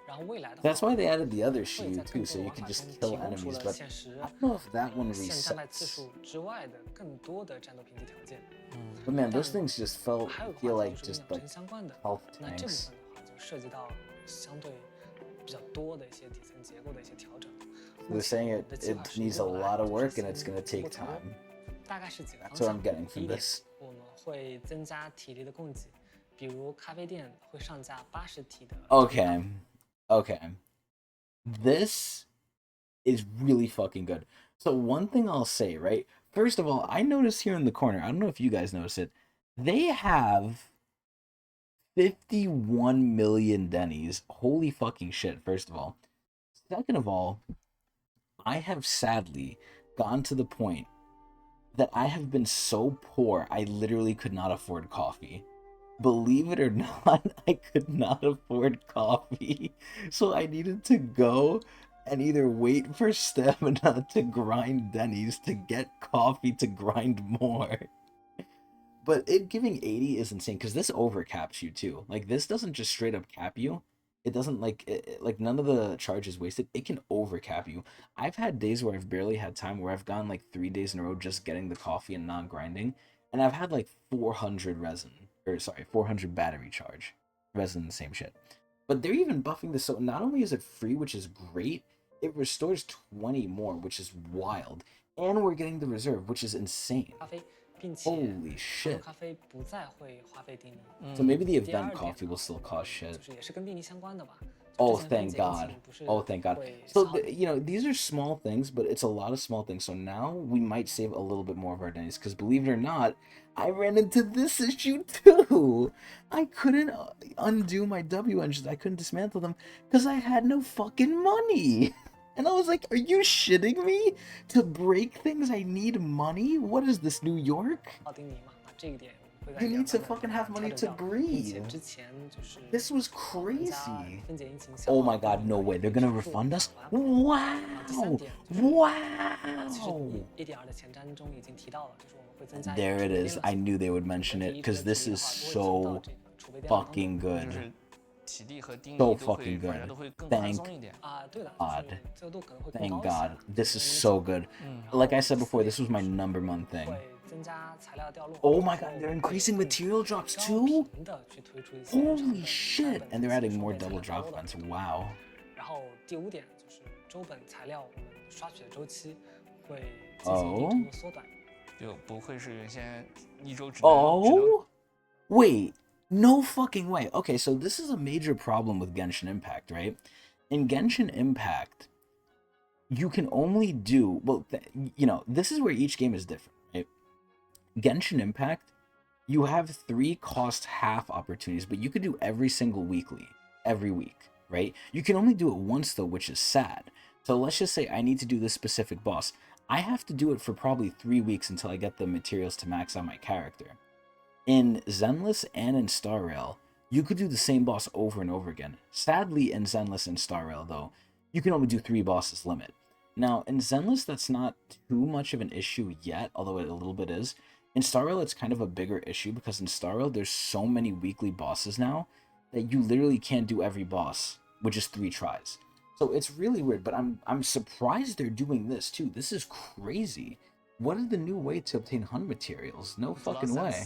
然后未来的话 That's why they added the other Shiyu too, so you can just kill enemies. But I don't know if that one 限战败 resets. 次数之外的更多的战斗评级条件。But man, those things just feel 还有一 feel 个话 like 题就是 just 跟养 like 成相关的， health 那这部 tanks. 分的话就涉及到相对比较多的一些底层结构的一些调整。 They're saying it needs a lot of work and it's gonna take time. 大概是几个方 That's what 向。 I'm getting 第一 from 点， this. 我们会增加体力的供给，比如咖啡店会上架80体的。Okay. Okay. This is really fucking good. So one thing I'll say, right? First of all, I noticed here in the corner, I don't know if you guys notice it, they have 51 million Denny's. Holy fucking shit, first of all. Second of all, I have sadly gotten to the point that I have been so poor, I literally could not afford coffee. Believe it or not, I could not afford coffee. So I needed to go and either wait for stamina to grind Denny's to get coffee to grind more. But it giving 80 is insane because this overcaps you too. Like, this doesn't just straight up cap you, It doesn't like none of the charge is wasted. It can overcap you. I've had days where I've barely had time, where I've gone like 3 days in a row just getting the coffee and not grinding, and I've had like 400 resin, or sorry, 400 battery charge. Resin, the same shit. But they're even buffing this, so not only is it free, which is great, it restores 20 more, which is wild. And we're getting the reserve, which is insane. Holy shit. So maybe the event coffee will still cost shit. Oh, thank God. Oh, thank God. So, these are small things, but it's a lot of small things. So now we might save a little bit more of our days. Because believe it or not, I ran into this issue too. I couldn't undo my W engines. I couldn't dismantle them because I had no fucking money. And I was like, are you shitting me? To break things, I need money? What is this, New York? You need to fucking have money to breathe. This was crazy. Oh my God, no way. They're gonna refund us? Wow! Wow! There it is. I knew they would mention it because this is so fucking good. So fucking good. Thank God. Thank God. This is so good. Like I said before, this was my #1 thing. Oh my God, they're increasing material drops too? Holy shit! And they're adding more double drop events. Wow. Oh? Oh? Wait. No fucking way. Okay, so this is a major problem with Genshin Impact, right? In Genshin Impact, you can only do... Well, this is where each game is different, right? Genshin Impact, you have 3 cost half opportunities, but you could do every single every week, right? You can only do it once, though, which is sad. So let's just say I need to do this specific boss. I have to do it for probably 3 weeks until I get the materials to max out my character. In Zenless and in Star Rail, you could do the same boss over and over again. Sadly, in Zenless and Star Rail, though, you can only do 3 bosses limit. Now, in Zenless, that's not too much of an issue yet, although it a little bit is. In Star Rail, it's kind of a bigger issue because in Star Rail, there's so many weekly bosses now that you literally can't do every boss with just 3 tries. So it's really weird, but I'm surprised they're doing this too. This is crazy. What is the new way to obtain hunt materials? No fucking way.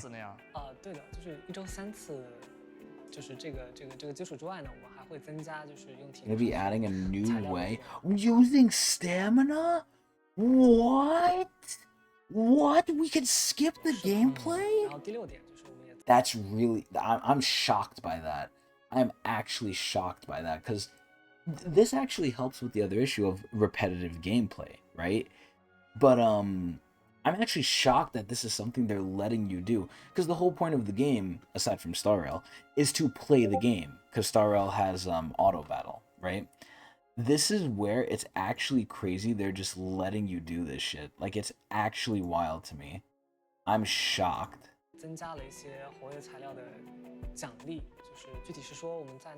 Maybe adding a new way. Using stamina? What? What? We can skip the gameplay? That's really... I'm shocked by that. I'm actually shocked by that, because this actually helps with the other issue of repetitive gameplay, right? But I'm actually shocked that this is something they're letting you do, because the whole point of the game, aside from Star Rail, is to play the game, because Star Rail has auto battle, right? This is where it's actually crazy. They're just letting you do this shit. Like, it's actually wild to me. I'm shocked.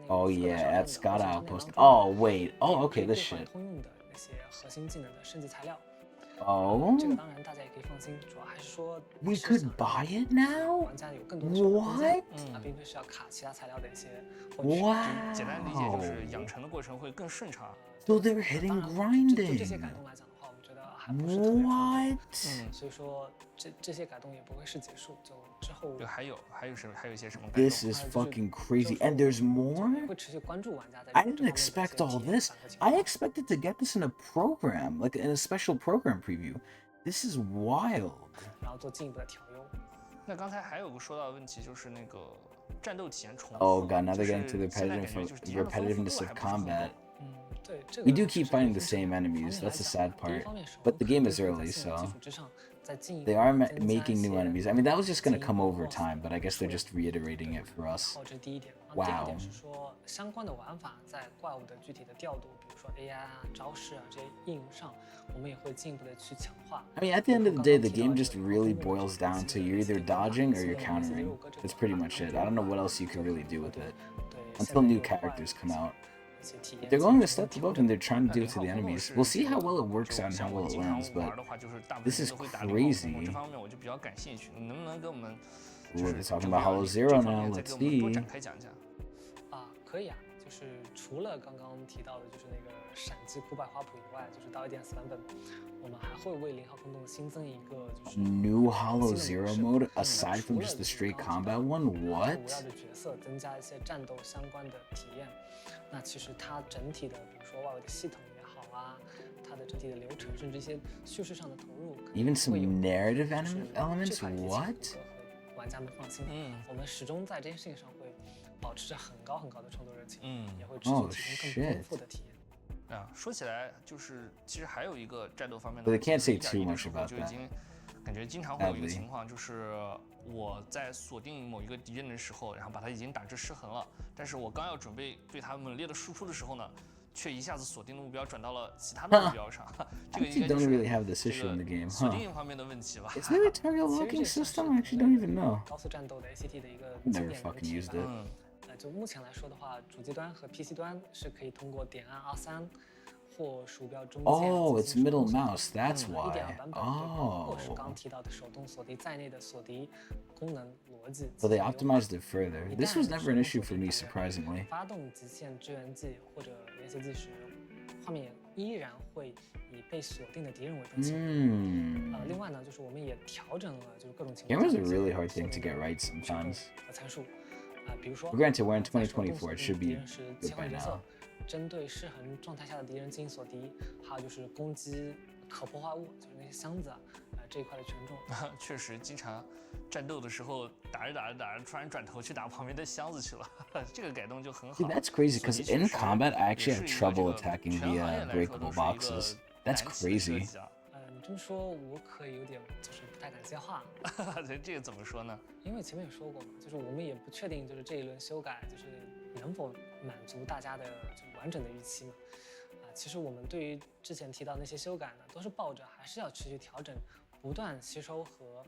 Oh yeah, at Scott Outpost. Oh wait. Oh okay, this shit. Oh? We could buy it now? What? Wow. So they're hitting grinding. What? This is fucking crazy. And there's more? I didn't expect all this. I expected to get this in a program, like in a special program preview. This is wild. Oh god, now they're getting to the repetitiveness of combat. We do keep fighting the same enemies, that's the sad part. But the game is early, so... They are making new enemies. I mean, that was just going to come over time, but I guess they're just reiterating it for us. Wow. I mean, at the end of the day, the game just really boils down to you're either dodging or you're countering. That's pretty much it. I don't know what else you can really do with it. Until new characters come out. They're going a step above and they're trying to do it to the enemies. We'll see how well it works out and how well it lands, but this is crazy. Ooh, they're talking about Hollow Zero now, let's see. 就是除了刚刚提到的，就是那个闪击古百花谱以外，就是到1.4版本，我们还会为0号空洞新增一个就是 New Hollow Zero mode aside from just the straight combat one. What? 围绕着角色增加一些战斗相关的体验。那其实它整体的，比如说外围的系统也好啊，它的整体的流程，甚至一些叙事上的投入 ，even some narrative elements. What? 玩家们放心，我们始终在这件事情上会保持着很高的创作热情，也会持续提供更丰富的体验。说起来就是其实还有一个战斗方面的， But they can't say too much about that. 就已经感觉经常会有一个情况，就是我在锁定某一个敌人的时候，然后把他已经打至失衡了，但是我刚要准备对他猛烈的输出的时候呢，却一下子锁定的目标转到了其他的目标上。这个应该就是这个锁定方面的问题吧。Is there a target locking system? I actually don't even know. 高速战斗的 ACT 的一个 Never fucking used it. 就目前来说的话，主机端和 PC 端是可以通过点按R3或鼠标中间。Oh, it's middle mouse. That's why. 1.2版本或是刚提到的手动锁敌在内的锁敌功能逻辑。So they optimized it further. This was never an issue for me, surprisingly. 发动极限支援技或者连携技使用，画面依然会以被锁定的敌人为中心。另外呢，就是我们也调整了就是各种情况。Cameras are a really hard thing to get right sometimes. 和参数。比如说 Granted, we're in 2024. It should be 是 good by now. 针对失衡状态下的敌人进行锁敌，还有就是攻击可破坏物，就是那些箱子这一块的权重。确实，经常战斗的时候打着，突然转头去打旁边的箱子去了，这个改动就很好。Dude, that's crazy because in combat I actually have trouble attacking the breakable boxes. That's crazy. 你这么说，我可以有点就是不太敢接话。这个怎么说呢？因为前面有说过嘛，就是我们也不确定，就是这一轮修改就是能否满足大家的就完整的预期嘛。其实我们对于之前提到那些修改呢，都是抱着还是要持续调整，不断吸收和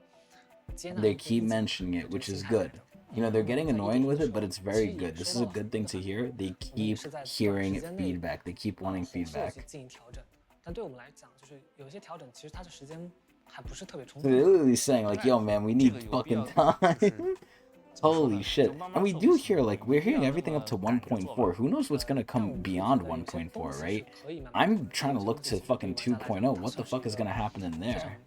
接纳。They keep mentioning it, which is good. You know, they're getting annoying with it, but it's very good. This is a good thing to hear. They keep hearing feedback. They keep wanting feedback. 进行调整，但对我们来讲，就是有些调整其实它的时间还不是特别充足。They're literally saying like, "Yo, man, we need fucking time." Holy shit. And we do hear, like, we're hearing everything up to 1.4. Who knows what's gonna come beyond 1.4, right? I'm trying to look to fucking 2.0. What the fuck is gonna happen in there?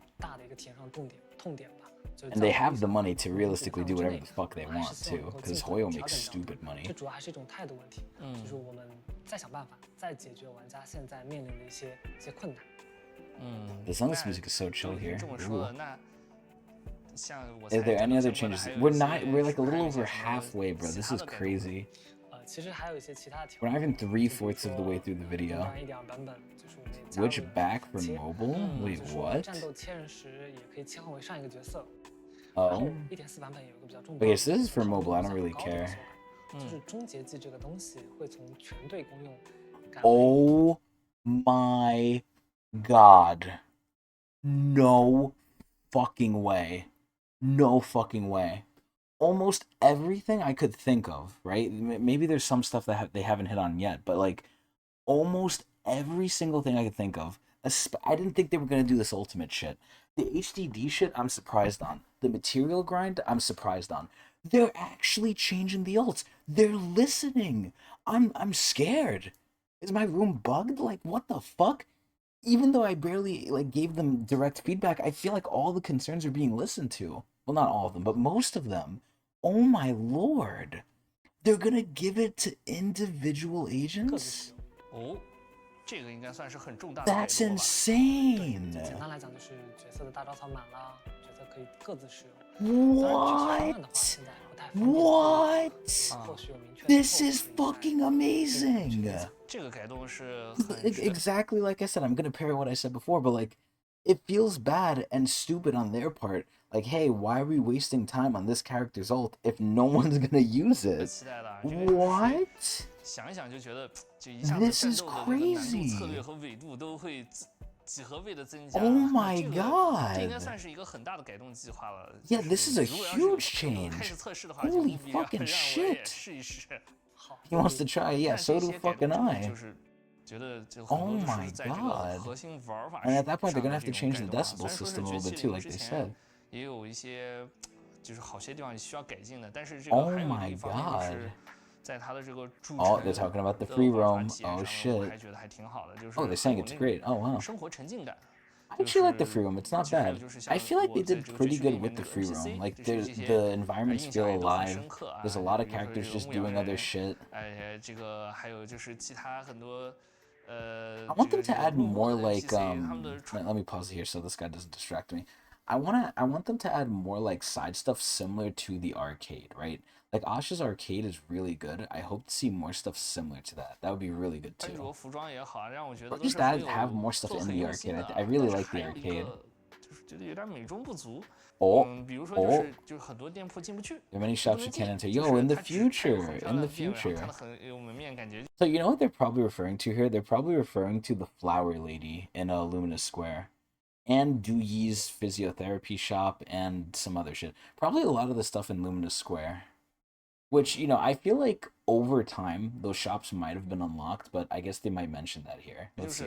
And they have the money to realistically do whatever the fuck they want, too. Because Hoyo makes stupid money. The sunless music is so chill here. Is there any other changes? We're like a little over halfway, bro. This is crazy. We're not even 3/4 of the way through the video. Switch back for mobile? Wait, what? Oh. Okay, so this is for mobile. I don't really care. Oh my god. No fucking way. No fucking way. Almost everything I could think of, right? Maybe there's some stuff that they haven't hit on yet, but like almost every single thing I could think of. I didn't think they were going to do this ultimate shit. The HDD shit, I'm surprised on. The material grind, I'm surprised on. They're actually changing the ults. They're listening. I'm scared. Is my room bugged? Like, what the fuck? Even though I barely like gave them direct feedback, I feel like all the concerns are being listened to. Well, not all of them, but most of them. Oh my lord. They're gonna give it to individual agents? Oh. 这个应该算是很重大的改动吧。That's insane. 简单来讲就是角色的大招槽满了，角色可以各自使用。What? What? This is fucking amazing. 这个改动是 exactly like I said. I'm gonna parrot what I said before, but like, it feels bad and stupid on their part. Like, hey, why are we wasting time on this character's ult if no one's gonna use it? What? 想一想就觉得，就一下子战斗的那个难度、策略和纬度都会几何倍的增加。Oh my god! 这应该算是一个很大的改动计划了。Yeah, this is a huge change. 开始测试的话， Holy fucking shit! 试一试。He wants to try, yeah. So do fucking I. 就是觉得就 Oh my god! 核心玩法 And at that point, they're gonna have to change the decibel system a little bit too, like they said. 也有一些就是好些地方需要改进的，但是这个还有一方面就是。Oh, they're talking about the free roam. Oh shit. Oh, they're saying it's great. Oh wow. I actually like the free roam. It's not bad. I feel like they did pretty good with the free roam. Like the environments feel alive. There's a lot of characters just doing other shit. I want them to add more like let me pause here so this guy doesn't distract me. I want them to add more like side stuff similar to the arcade, right? Like Asha's arcade is really good. I hope to see more stuff similar to that. That would be really good too. Or just have more stuff in the arcade. I really like the arcade. Oh, there are many shops you can't enter. Yo, in the future. So you know what they're probably referring to here? They're probably referring to the flower lady in Luminous Square. And Du Yi's physiotherapy shop and some other shit. Probably a lot of the stuff in Luminous Square. Which, you know, I feel like over time, those shops might have been unlocked, but I guess they might mention that here. Let's see.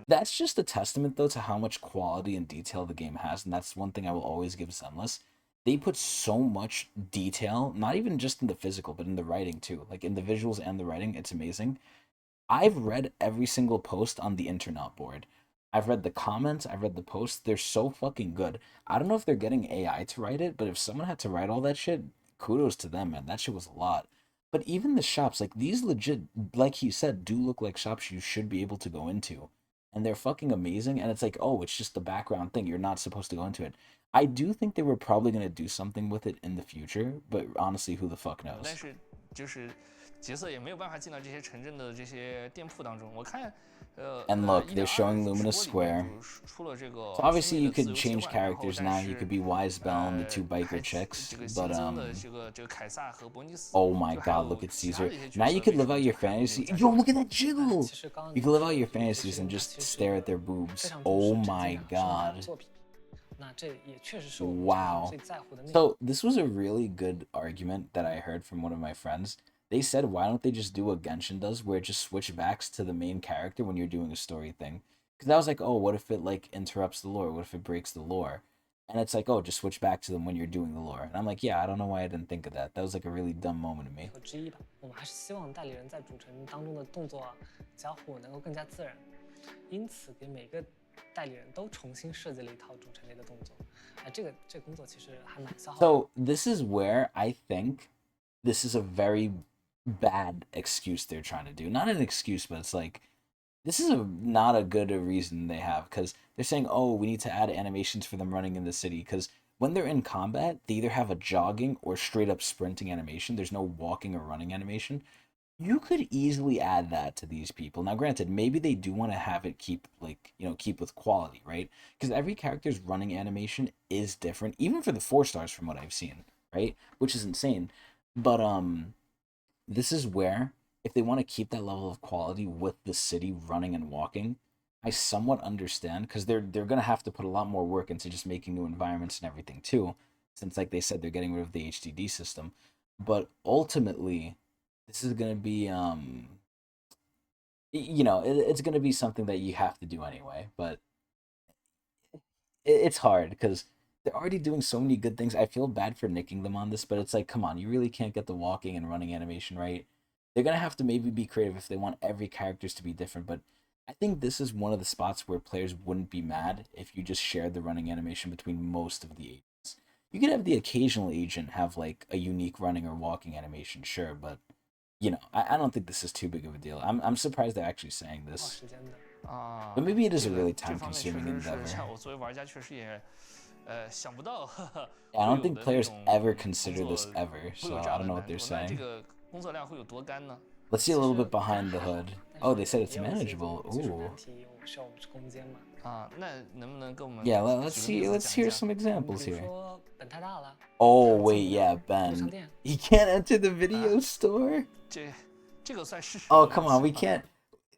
That's just a testament, though, to how much quality and detail the game has, and that's one thing I will always give Zenless. They put so much detail, not even just in the physical, but in the writing, too. Like, in the visuals and the writing, it's amazing. I've read every single post on the internet board. I've read the comments, I've read the posts. They're so fucking good. I don't know if they're getting AI to write it, but if someone had to write all that shit, kudos to them, man. That shit was a lot. But even the shops, like, these legit, like he said, do look like shops you should be able to go into. And they're fucking amazing, and it's like, oh, it's just the background thing. You're not supposed to go into it. I do think they were probably going to do something with it in the future, but honestly, who the fuck knows? And look, they're showing Luminous Square. So obviously you could change characters now. You could be Wise Bell and the two biker chicks. But oh my god, look at Caesar. Now you could live out your fantasy. Yo, look at that jiggle! You can live out your fantasies and just stare at their boobs. Oh my god. Wow. So this was a really good argument that I heard from one of my friends. They said, why don't they just do what Genshin does, where it just switchbacks to the main character when you're doing a story thing? Because I was like, oh, what if it, like, interrupts the lore? What if it breaks the lore? And it's like, oh, just switch back to them when you're doing the lore. And I'm like, yeah, I don't know why I didn't think of that. That was, like, a really dumb moment to me. So this is where I think this is a very bad excuse they're trying to do. Not an excuse, but it's like, this is not a good reason they have, because they're saying, oh, we need to add animations for them running in the city, because when they're in combat, they either have a jogging or straight up sprinting animation. There's no walking or running animation. You could easily add that to these people. Now, granted, maybe they do want to have it keep, like, you know, keep with quality, right? Because every character's running animation is different, even for the 4 stars from what I've seen, right? Which is insane. But this is where, if they want to keep that level of quality with the city running and walking, I somewhat understand, because they're gonna have to put a lot more work into just making new environments and everything too, since, like they said, they're getting rid of the HDD system. But ultimately, this is gonna be you know, it's gonna be something that you have to do anyway. But it's hard because they're already doing so many good things. I feel bad for nicking them on this, but it's like, come on, you really can't get the walking and running animation right. They're going to have to maybe be creative if they want every characters to be different, but I think this is one of the spots where players wouldn't be mad if you just shared the running animation between most of the agents. You could have the occasional agent have, like, a unique running or walking animation, sure, but, you know, I don't think this is too big of a deal. I'm surprised they're actually saying this. But maybe it is a really time-consuming endeavor. I don't think players ever consider this ever, so I don't know what they're saying. Let's see a little bit behind the hood. Oh, they said it's manageable. Ooh. Yeah, let's hear some examples here. Oh, wait, yeah, Ben. He can't enter the video store? Oh, come on, we can't.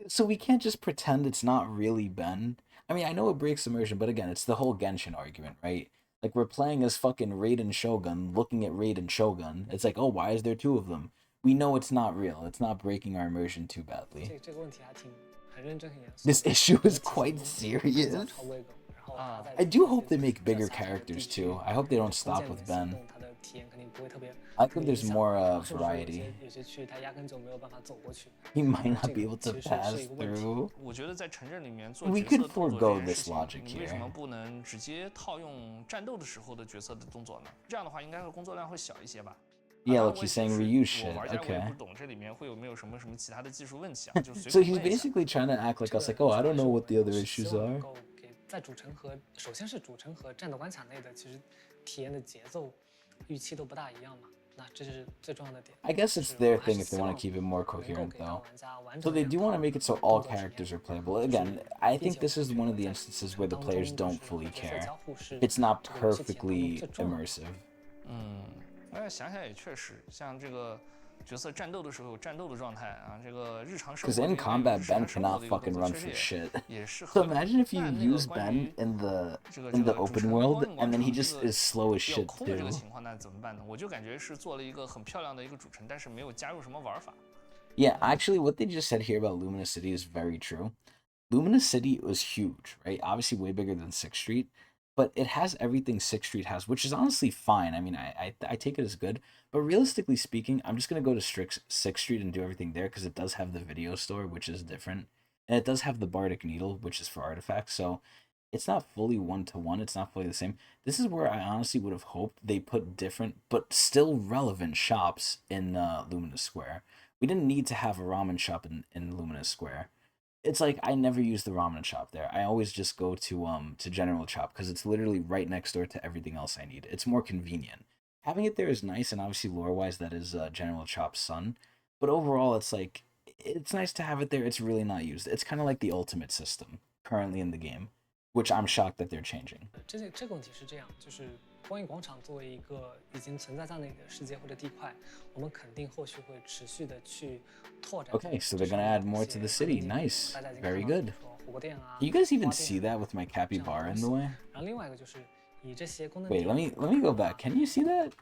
So we can't just pretend it's not really Ben. I mean, I know it breaks immersion, but again, it's the whole Genshin argument, right? Like, we're playing as fucking Raiden Shogun, looking at Raiden Shogun. It's like, oh, why is there 2 of them? We know it's not real. It's not breaking our immersion too badly. This issue is quite serious. I do hope they make bigger characters, too. I hope they don't stop with Ben. 体验肯定不会特别。I think there's more variety. 有些区域它压根就没有办法走过去。You might not be able to pass through. 我觉得在城镇里面做 We 角 could 色动作 forego 这件 this 事情， logic 你为什么 here. 不能直接套用战斗的时候的角色的动作呢？这样的话，应该是工作量会小一些吧。Yeah, like he's saying reuse shit. 玩家我也 Okay. 不懂这里面会有没有什么其他的技术问题啊？就 So 随 he's 便问一下。 basically trying to act like us, like, oh, I don't know what the other issues 希望 are. 能够给在主城和首先是主城和战斗关卡内的，其实体验的节奏、预期都不大一样嘛。那这是最重要的点。 I guess it's their thing if they want to keep it more coherent, though. So they do want to make it so all characters are playable. Again, I think this is one of the instances where the players don't fully care. It's not perfectly immersive. 想想也确实，像这个角色战斗的时候有战斗的状态啊，这个日常生 Because 活 in combat, Ben cannot fucking run for shit. 也是 So 很 imagine if you 那 use 关 Ben 于 in the 这个 open world, and then he just is slow as 比较 shit 空的这个 too. 情况，那怎么办呢？我就感觉是做了一个很漂亮的一个主城，但是没有加入什么玩法。Yeah, actually, what they just said here about Luminous City is very true. Luminous City was huge, right? Obviously, way bigger than 6th Street, but it has everything 6th Street has, which is honestly fine. I mean, I take it as good, but realistically speaking, I'm just gonna go to 6th Street and do everything there because it does have the video store, which is different, and it does have the Bardic Needle, which is for artifacts. So it's not fully 1-to-1. It's not fully the same. This is where I honestly would have hoped they put different but still relevant shops in Luminous Square. We didn't need to have a ramen shop in Luminous Square. It's like I never use the ramen shop there. I always just go to General Chop because it's literally right next door to everything else I need. It's more convenient. Having it there is nice, and obviously lore-wise that is General Chop's son. But overall, it's like it's nice to have it there. It's really not used. It's kind of like the ultimate system currently in the game, which I'm shocked that they're changing. 这个问题是这样，就是光影广场作为一个已经存在在那里的世界或者地块，我们肯定后续会持续的去拓展。 Okay, so they're gonna add more to the city. Nice, very good. Can you guys even see that with my capybara in the way? 然后另外一个就是以这些功能。 Wait, let me go back. Can you see that?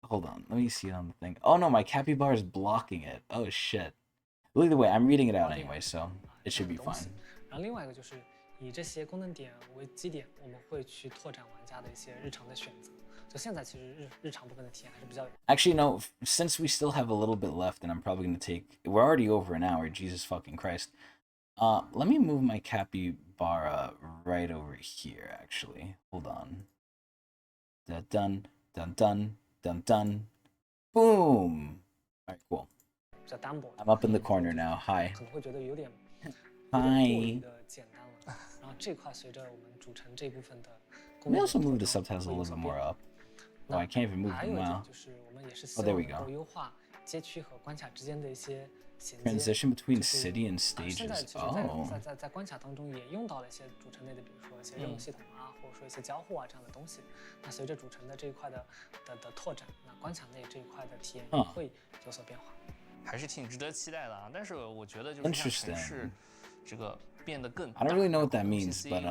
Hold on, let me see it on the thing. Oh no, my capybara is blocking it. Oh shit. Well, either way, I'm reading it out anyway, so it should be fine. 然后另外一个就是以这些功能点为基点，我们会去拓展玩家的一些日常的选择。就现在其实日常部分的体验还是比较。 Actually, no. Since we still have a little bit left, and I'm probably gonna take. We're already over an hour. Jesus fucking Christ. Let me move my capybara right over here. Actually, hold on. Dun dun dun dun dun dun. Boom. All right, cool. 比较单薄。 I'm up in the corner now. Hi. 可能会觉得有点 Hi. 的简单了。然后这块随着我们主城这部分的。 Let me also move the subtitles a little bit more up. Oh, I can't even move 还 them 有一 now. 点就是我们也是希望能够优化街区和关卡之间的一些衔接。 Transition between city and stages. 现在其 Oh. 实在关卡当中也用到了一些主城内的，比如说一些任务系统啊，或者说一些交互啊这样的东西。那随着主城的这一块的拓展，那关卡内这一块的体验也会有所变化。还是挺值得期待的啊！但是我觉得就是像城市这个。 变得更 I don't really know what that means, but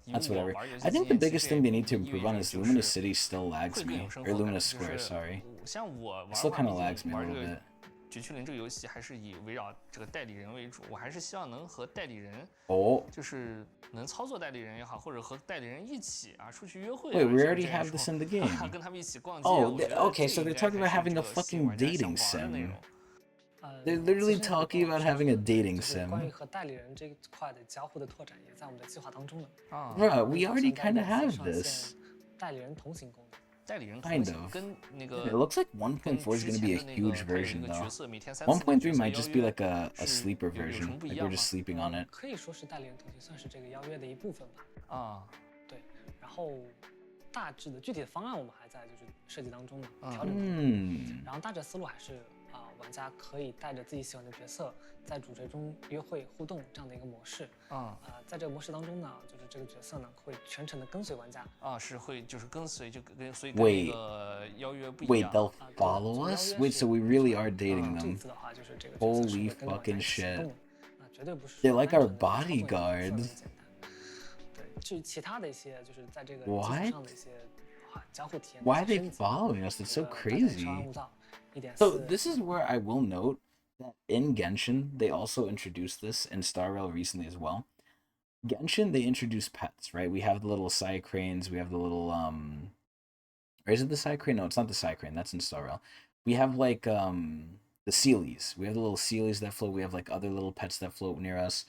that's whatever. I think the biggest thing they need to improve on is Luminous City still lags me, or Luminous Square, sorry. It still kind of lags me a little bit. 绝区零这个游戏还是以围绕这个代理人为主，我还是希望能和代理人，就是能操作代理人也好，或者和代理人一起啊出去约会。Wait, we already have this in the game. 跟他们一起逛街。Oh, okay, so they're talking about having a fucking dating sim. They're literally talking about having a dating sim. 关于和代理人这一块的交互的拓展，也在我们的计划当中呢。Bruh, we already kind of have this. 代理人同行功能。 Kind of. It looks like 1.4 is going to be a huge version, though. 1.3 might just be like a sleeper version. Like we're just sleeping on it. 可以说是代理人同行，算是这个邀约的一部分吧。对。然后大致的具体的方案我们还在就是设计当中呢，调整。然后大致思路还是玩家可以带着自己喜欢的角色在主角中约会互动这样的一个模式。在这个模式当中呢，就是这个角色呢会全程的跟随玩家。是会就是跟随就跟所以跟那个邀约不一样。Wait, they'll follow us? Wait, so we really are dating them? Holy fucking shit! 那绝对不是。 They're like our bodyguards. 对，至于其他的一些就是在这个基础上的一些交互体验。 Why are they following us? It's so crazy. So this is where I will note that in Genshin, they also introduced this in Star Rail recently as well. Genshin, they introduce pets, right? We have the little Psycranes, we have the little or is it the Psycrane? No, it's not the Psycrane, that's in Star Rail. We have like the Sealies. We have the little Sealies that float, we have like other little pets that float near us.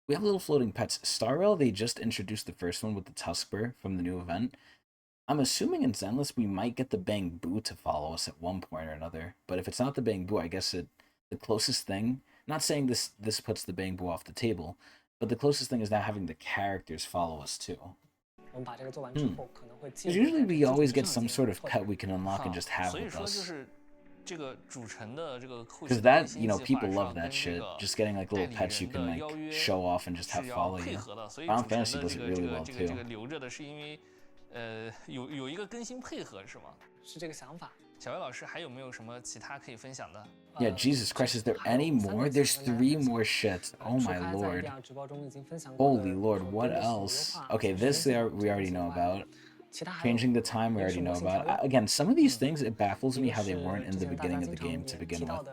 We have little floating pets. Star Rail, they just introduced the first one with the Tuskper from the new event. I'm assuming in Zenless we might get the Bangbu to follow us at one point or another. But if it's not the Bangbu, I guess the closest thing, not saying this puts the Bangbu off the table, but the closest thing is now having the characters follow us too. Because usually we always get some sort of pet we can unlock and just have with us. Because that, you know, people love that shit. Just getting like little pets you can like show off and just have follow you. Final Fantasy does it really well too. 有一个更新配合是吗？是这个想法。小魏老师还有没有什么其他可以分享的？ Yeah, Jesus Christ, is there any more? There's 3 more shits. Oh my lord. Holy lord, what else? Okay, this we already know about. Changing the time we already know about. Again, some of these things, it baffles me how they weren't in the beginning of the game to begin with.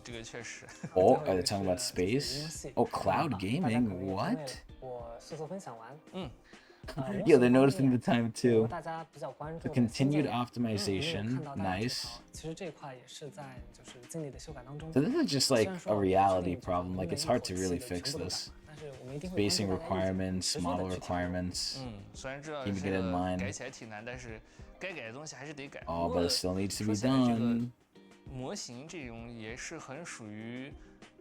这个确实。Oh, are they talking about space? Oh, cloud gaming? What? 我速速分享完。Yeah, they're noticing the time too. The continued optimization, nice. So this is just like a reality problem. Like it's hard to really fix this. Spacing requirements, model requirements. Keep it in mind. Oh, but it still needs to be done. 模型这种也是很属于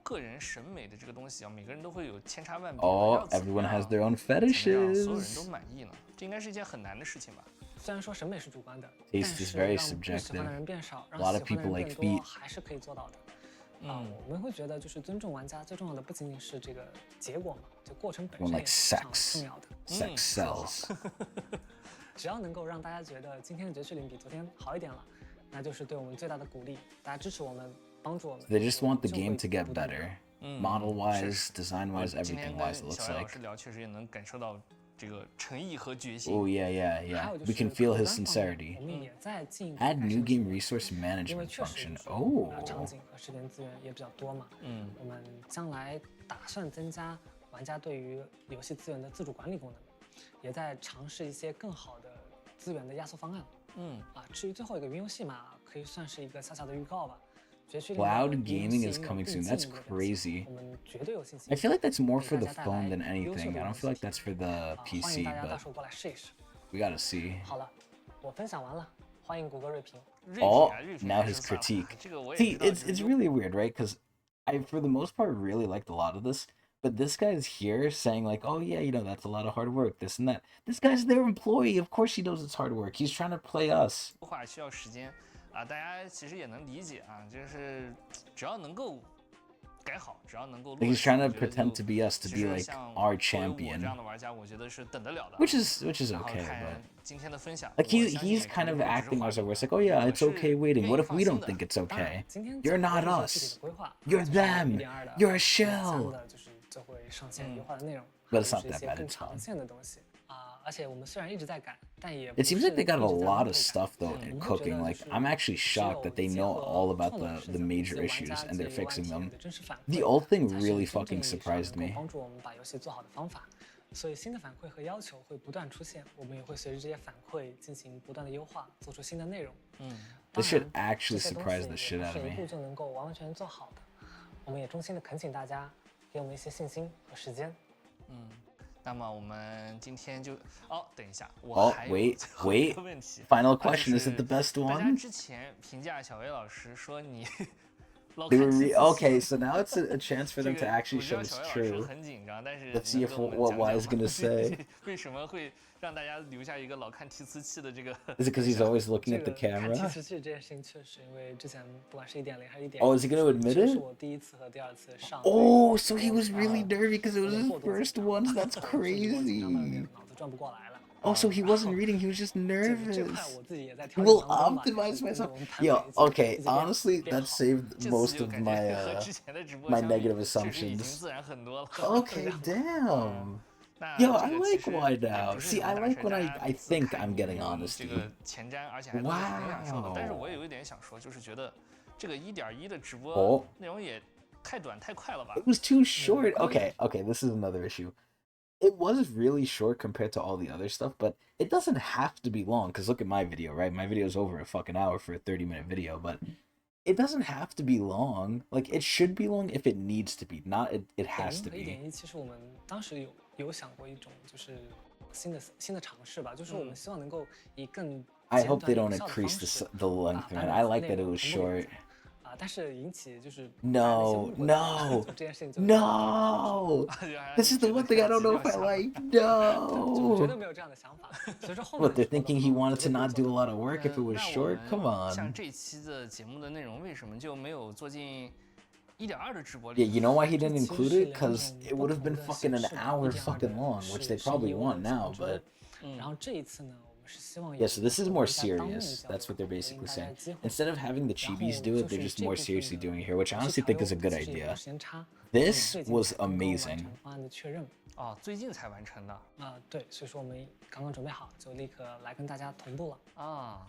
个人审美的这个东西啊，每个人都会有千差万别。Oh, everyone has their own fetishes. 所有人都满意呢，这应该是一件很难的事情吧？虽然说审美是主观的， Taste is very subjective. A lot of people like feet. 还是可以做到的。我们会觉得就是尊重玩家，最重要的不仅仅是这个结果嘛，就过程本身也是非常重要的。Sex sells. 只要能够让大家觉得今天的绝区零比昨天好一点了，那就是对我们最大的鼓励。大家支持我们。 They just want the game to get better, model-wise, design-wise, everything-wise. It looks like. Oh yeah. We can feel his sincerity. Add new game resource management function. Oh. 场景和视频资源也比较多嘛。我们将来打算增加玩家对于游戏资源的自主管理功能，也在尝试一些更好的资源的压缩方案。至于最后一个云游戏嘛，可以算是一个小小的预告吧。 Cloud gaming is coming soon. That's crazy. I feel like that's more for the phone than anything. I don't feel like that's for the PC, but we gotta see. Oh, now his critique. See, it's really weird, right? Because I, for the most part, really liked a lot of this. But this guy's here saying like, oh yeah, you know, that's a lot of hard work, this and that. This guy's their employee. Of course he knows it's hard work. He's trying to play us. 大家其实也能理解啊，就是只要能够改好，只要能够。He's trying to pretend to be us, to be like our champion. 这样的玩家，我觉得是等得了的。Which is okay, but 今天的分享like he's kind of acting as if we're like, oh yeah, it's okay waiting. What if we don't think it's okay? You're not us. You're them. You're a shell. But it's not that bad. It's fine. It seems like they got a lot of stuff though in cooking. Like I'm actually shocked that they know all about the major issues and they're fixing them. The old thing really fucking surprised me. 所以新的反馈和要求会不断出现，我们也会随着这些反馈进行不断的优化，做出新的内容。This should actually surprise the shit out of me. 一步就能够完完全全做好的。我们也衷心的恳请大家给我们一些信心和时间。那么我们今天就等一下，我还有wait. 个问题。Final question, is it the best 大家 one? 之前评价小薇老师说你 Okay, so now it's a chance for them to actually show it's true. 很紧张，但是 Let's see if what Y is gonna say. 为什么会让大家留下一个老看提词器的这个 Is it because he's always looking at the 看提 camera? 词器这件事情确实，因为之前不管是1.0还是1.1， Oh, is he gonna admit 这是 it? 我第一次和第二次上。Oh, so he was really nervy because it was his first ones. That's crazy. 脑子转不过来了。 Oh, so he wasn't reading, he was just 这 nervous. 块我自己也在调整 We'll 当中嘛。 optimize 就是 myself. 我们谈 Yo, 每一次 okay, 一直变 honestly, 变 that 好 saved 这次 most 就 of 感 my 觉和之前的直播 my 相比 negative 确实已经 assumptions. 自然很多了。 Okay, damn. 那 Yo, 这 I 个其 like 实 Y 也 now. 不是 See, 什么 I 大 like 事 when 大 I 家 I 每次 think 看 I'm getting 这 honesty. 个前瞻，而且还都是很享受的。但是 Wow. 我有一点想说，就是觉得这个1.1的直哦播内容也 It was too short. Okay, this is another issue. It was really short compared to all the other stuff, but it doesn't have to be long, because look at my video, right? My video is over a fucking hour for a 30-minute video, but it doesn't have to be long. Like, it should be long if it needs to be, not it has to be. 1.1其实我们当时有想过一种就是新的尝试吧，就是我们希望能够以更 I hope they don't increase the length, man. I like that it was short. 但是引起就是 No. This is the one thing I don't know if I like. No. 绝对没有这样的想法。所以说后面 What, they're thinking he wanted to not do a lot of work if it was short? Come on. 像这期的节目的内容为什么就没有做进 1.2的直播 Yeah, you know why he didn't include it? Because it would have been fucking an hour fucking long, which they probably want now, but... 然后这一次呢 Yeah, so this is more serious. That's what they're basically saying. Instead of having the chibis do it, they're just more seriously doing it here, which I honestly think is a good idea. This was amazing. 哦，最近才完成的。对，所以说我们刚刚准备好，就立刻来跟大家同步了。啊。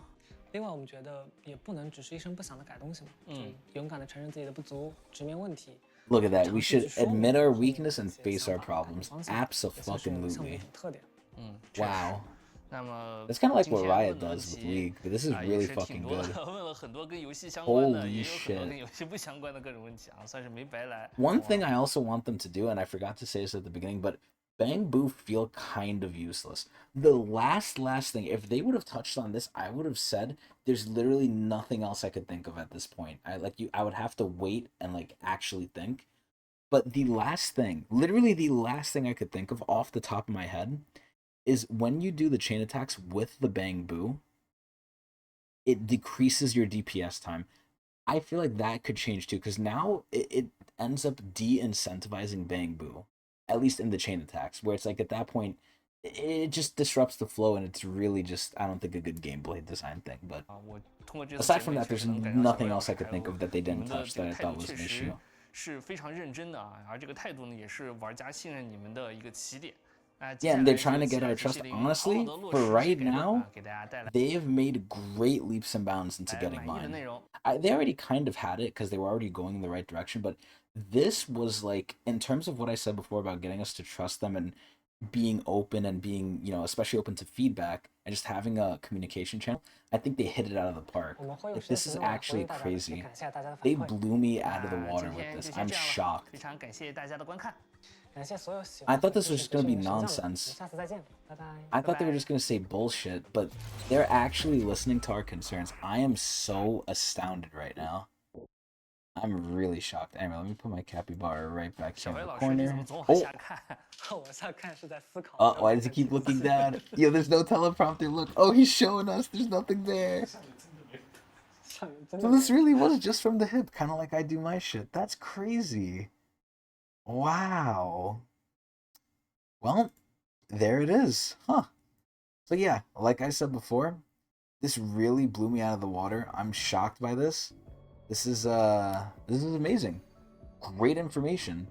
另外，我们觉得也不能只是一声不响的改东西嘛，勇敢的承认自己的不足，直面问题。Look at that. We should admit our weakness and face our problems. Absolutely. Wow. That's kind of like what Riot does with League, but this is really fucking good. Holy shit. One thing I also want them to do, and I forgot to say this at the beginning, but Bang Boo feel kind of useless. The last thing, if they would have touched on this, I would have said there's literally nothing else I could think of at this point. I would have to wait and like actually think. But the last thing, literally the last thing I could think of off the top of my head is when you do the chain attacks with the Bang Boo, it decreases your DPS time. I feel like that could change too, because now it ends up de-incentivizing Bang Boo, at least in the chain attacks, where it's like at that point, it just disrupts the flow, and it's really just, I don't think, a good gameplay design thing. But aside from that, there's nothing else I could think of that they didn't touch that I thought was an issue. 是非常认真的啊，而这个态度呢，也是玩家信任你们的一个起点。Yeah, and they're trying to get our trust. Honestly, for right now, they have made great leaps and bounds into getting mine. They already kind of had it because they were already going in the right direction, but this was like, in terms of what I said before about getting us to trust them and being open and being, you know, especially open to feedback and just having a communication channel, I think they hit it out of the park. Like, this is actually crazy. They blew me out of the water with this. I'm shocked. I thought this was just going to be nonsense. I thought they were just going to say bullshit, but they're actually listening to our concerns. I am so astounded right now. I'm really shocked. Anyway, let me put my capybara right back here in the corner. Oh, why does he keep looking down? Yo, there's no teleprompter. Look. Oh, he's showing us. There's nothing there. So this really was just from the hip, kind of like I do my shit. That's crazy. Wow. Well, there it is. Huh. So yeah, like I said before, this really blew me out of the water. I'm shocked by this. This is amazing. Great information.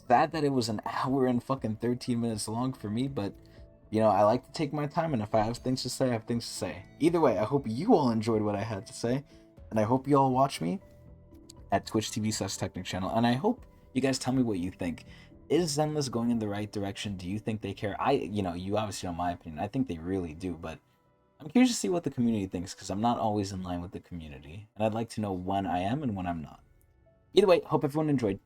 Sad that it was an hour and fucking 13 minutes long for me, but you know, I like to take my time, and if I have things to say, I have things to say. Either way, I hope you all enjoyed what I had to say, and I hope you all watch me at twitch.tv/Tecnics channel, and I hope you guys tell me what you think. Is Zenless going in the right direction? Do you think they care? You obviously know my opinion. I think they really do, but I'm curious to see what the community thinks, because I'm not always in line with the community, and I'd like to know when I am and when I'm not. Either way, hope everyone enjoyed.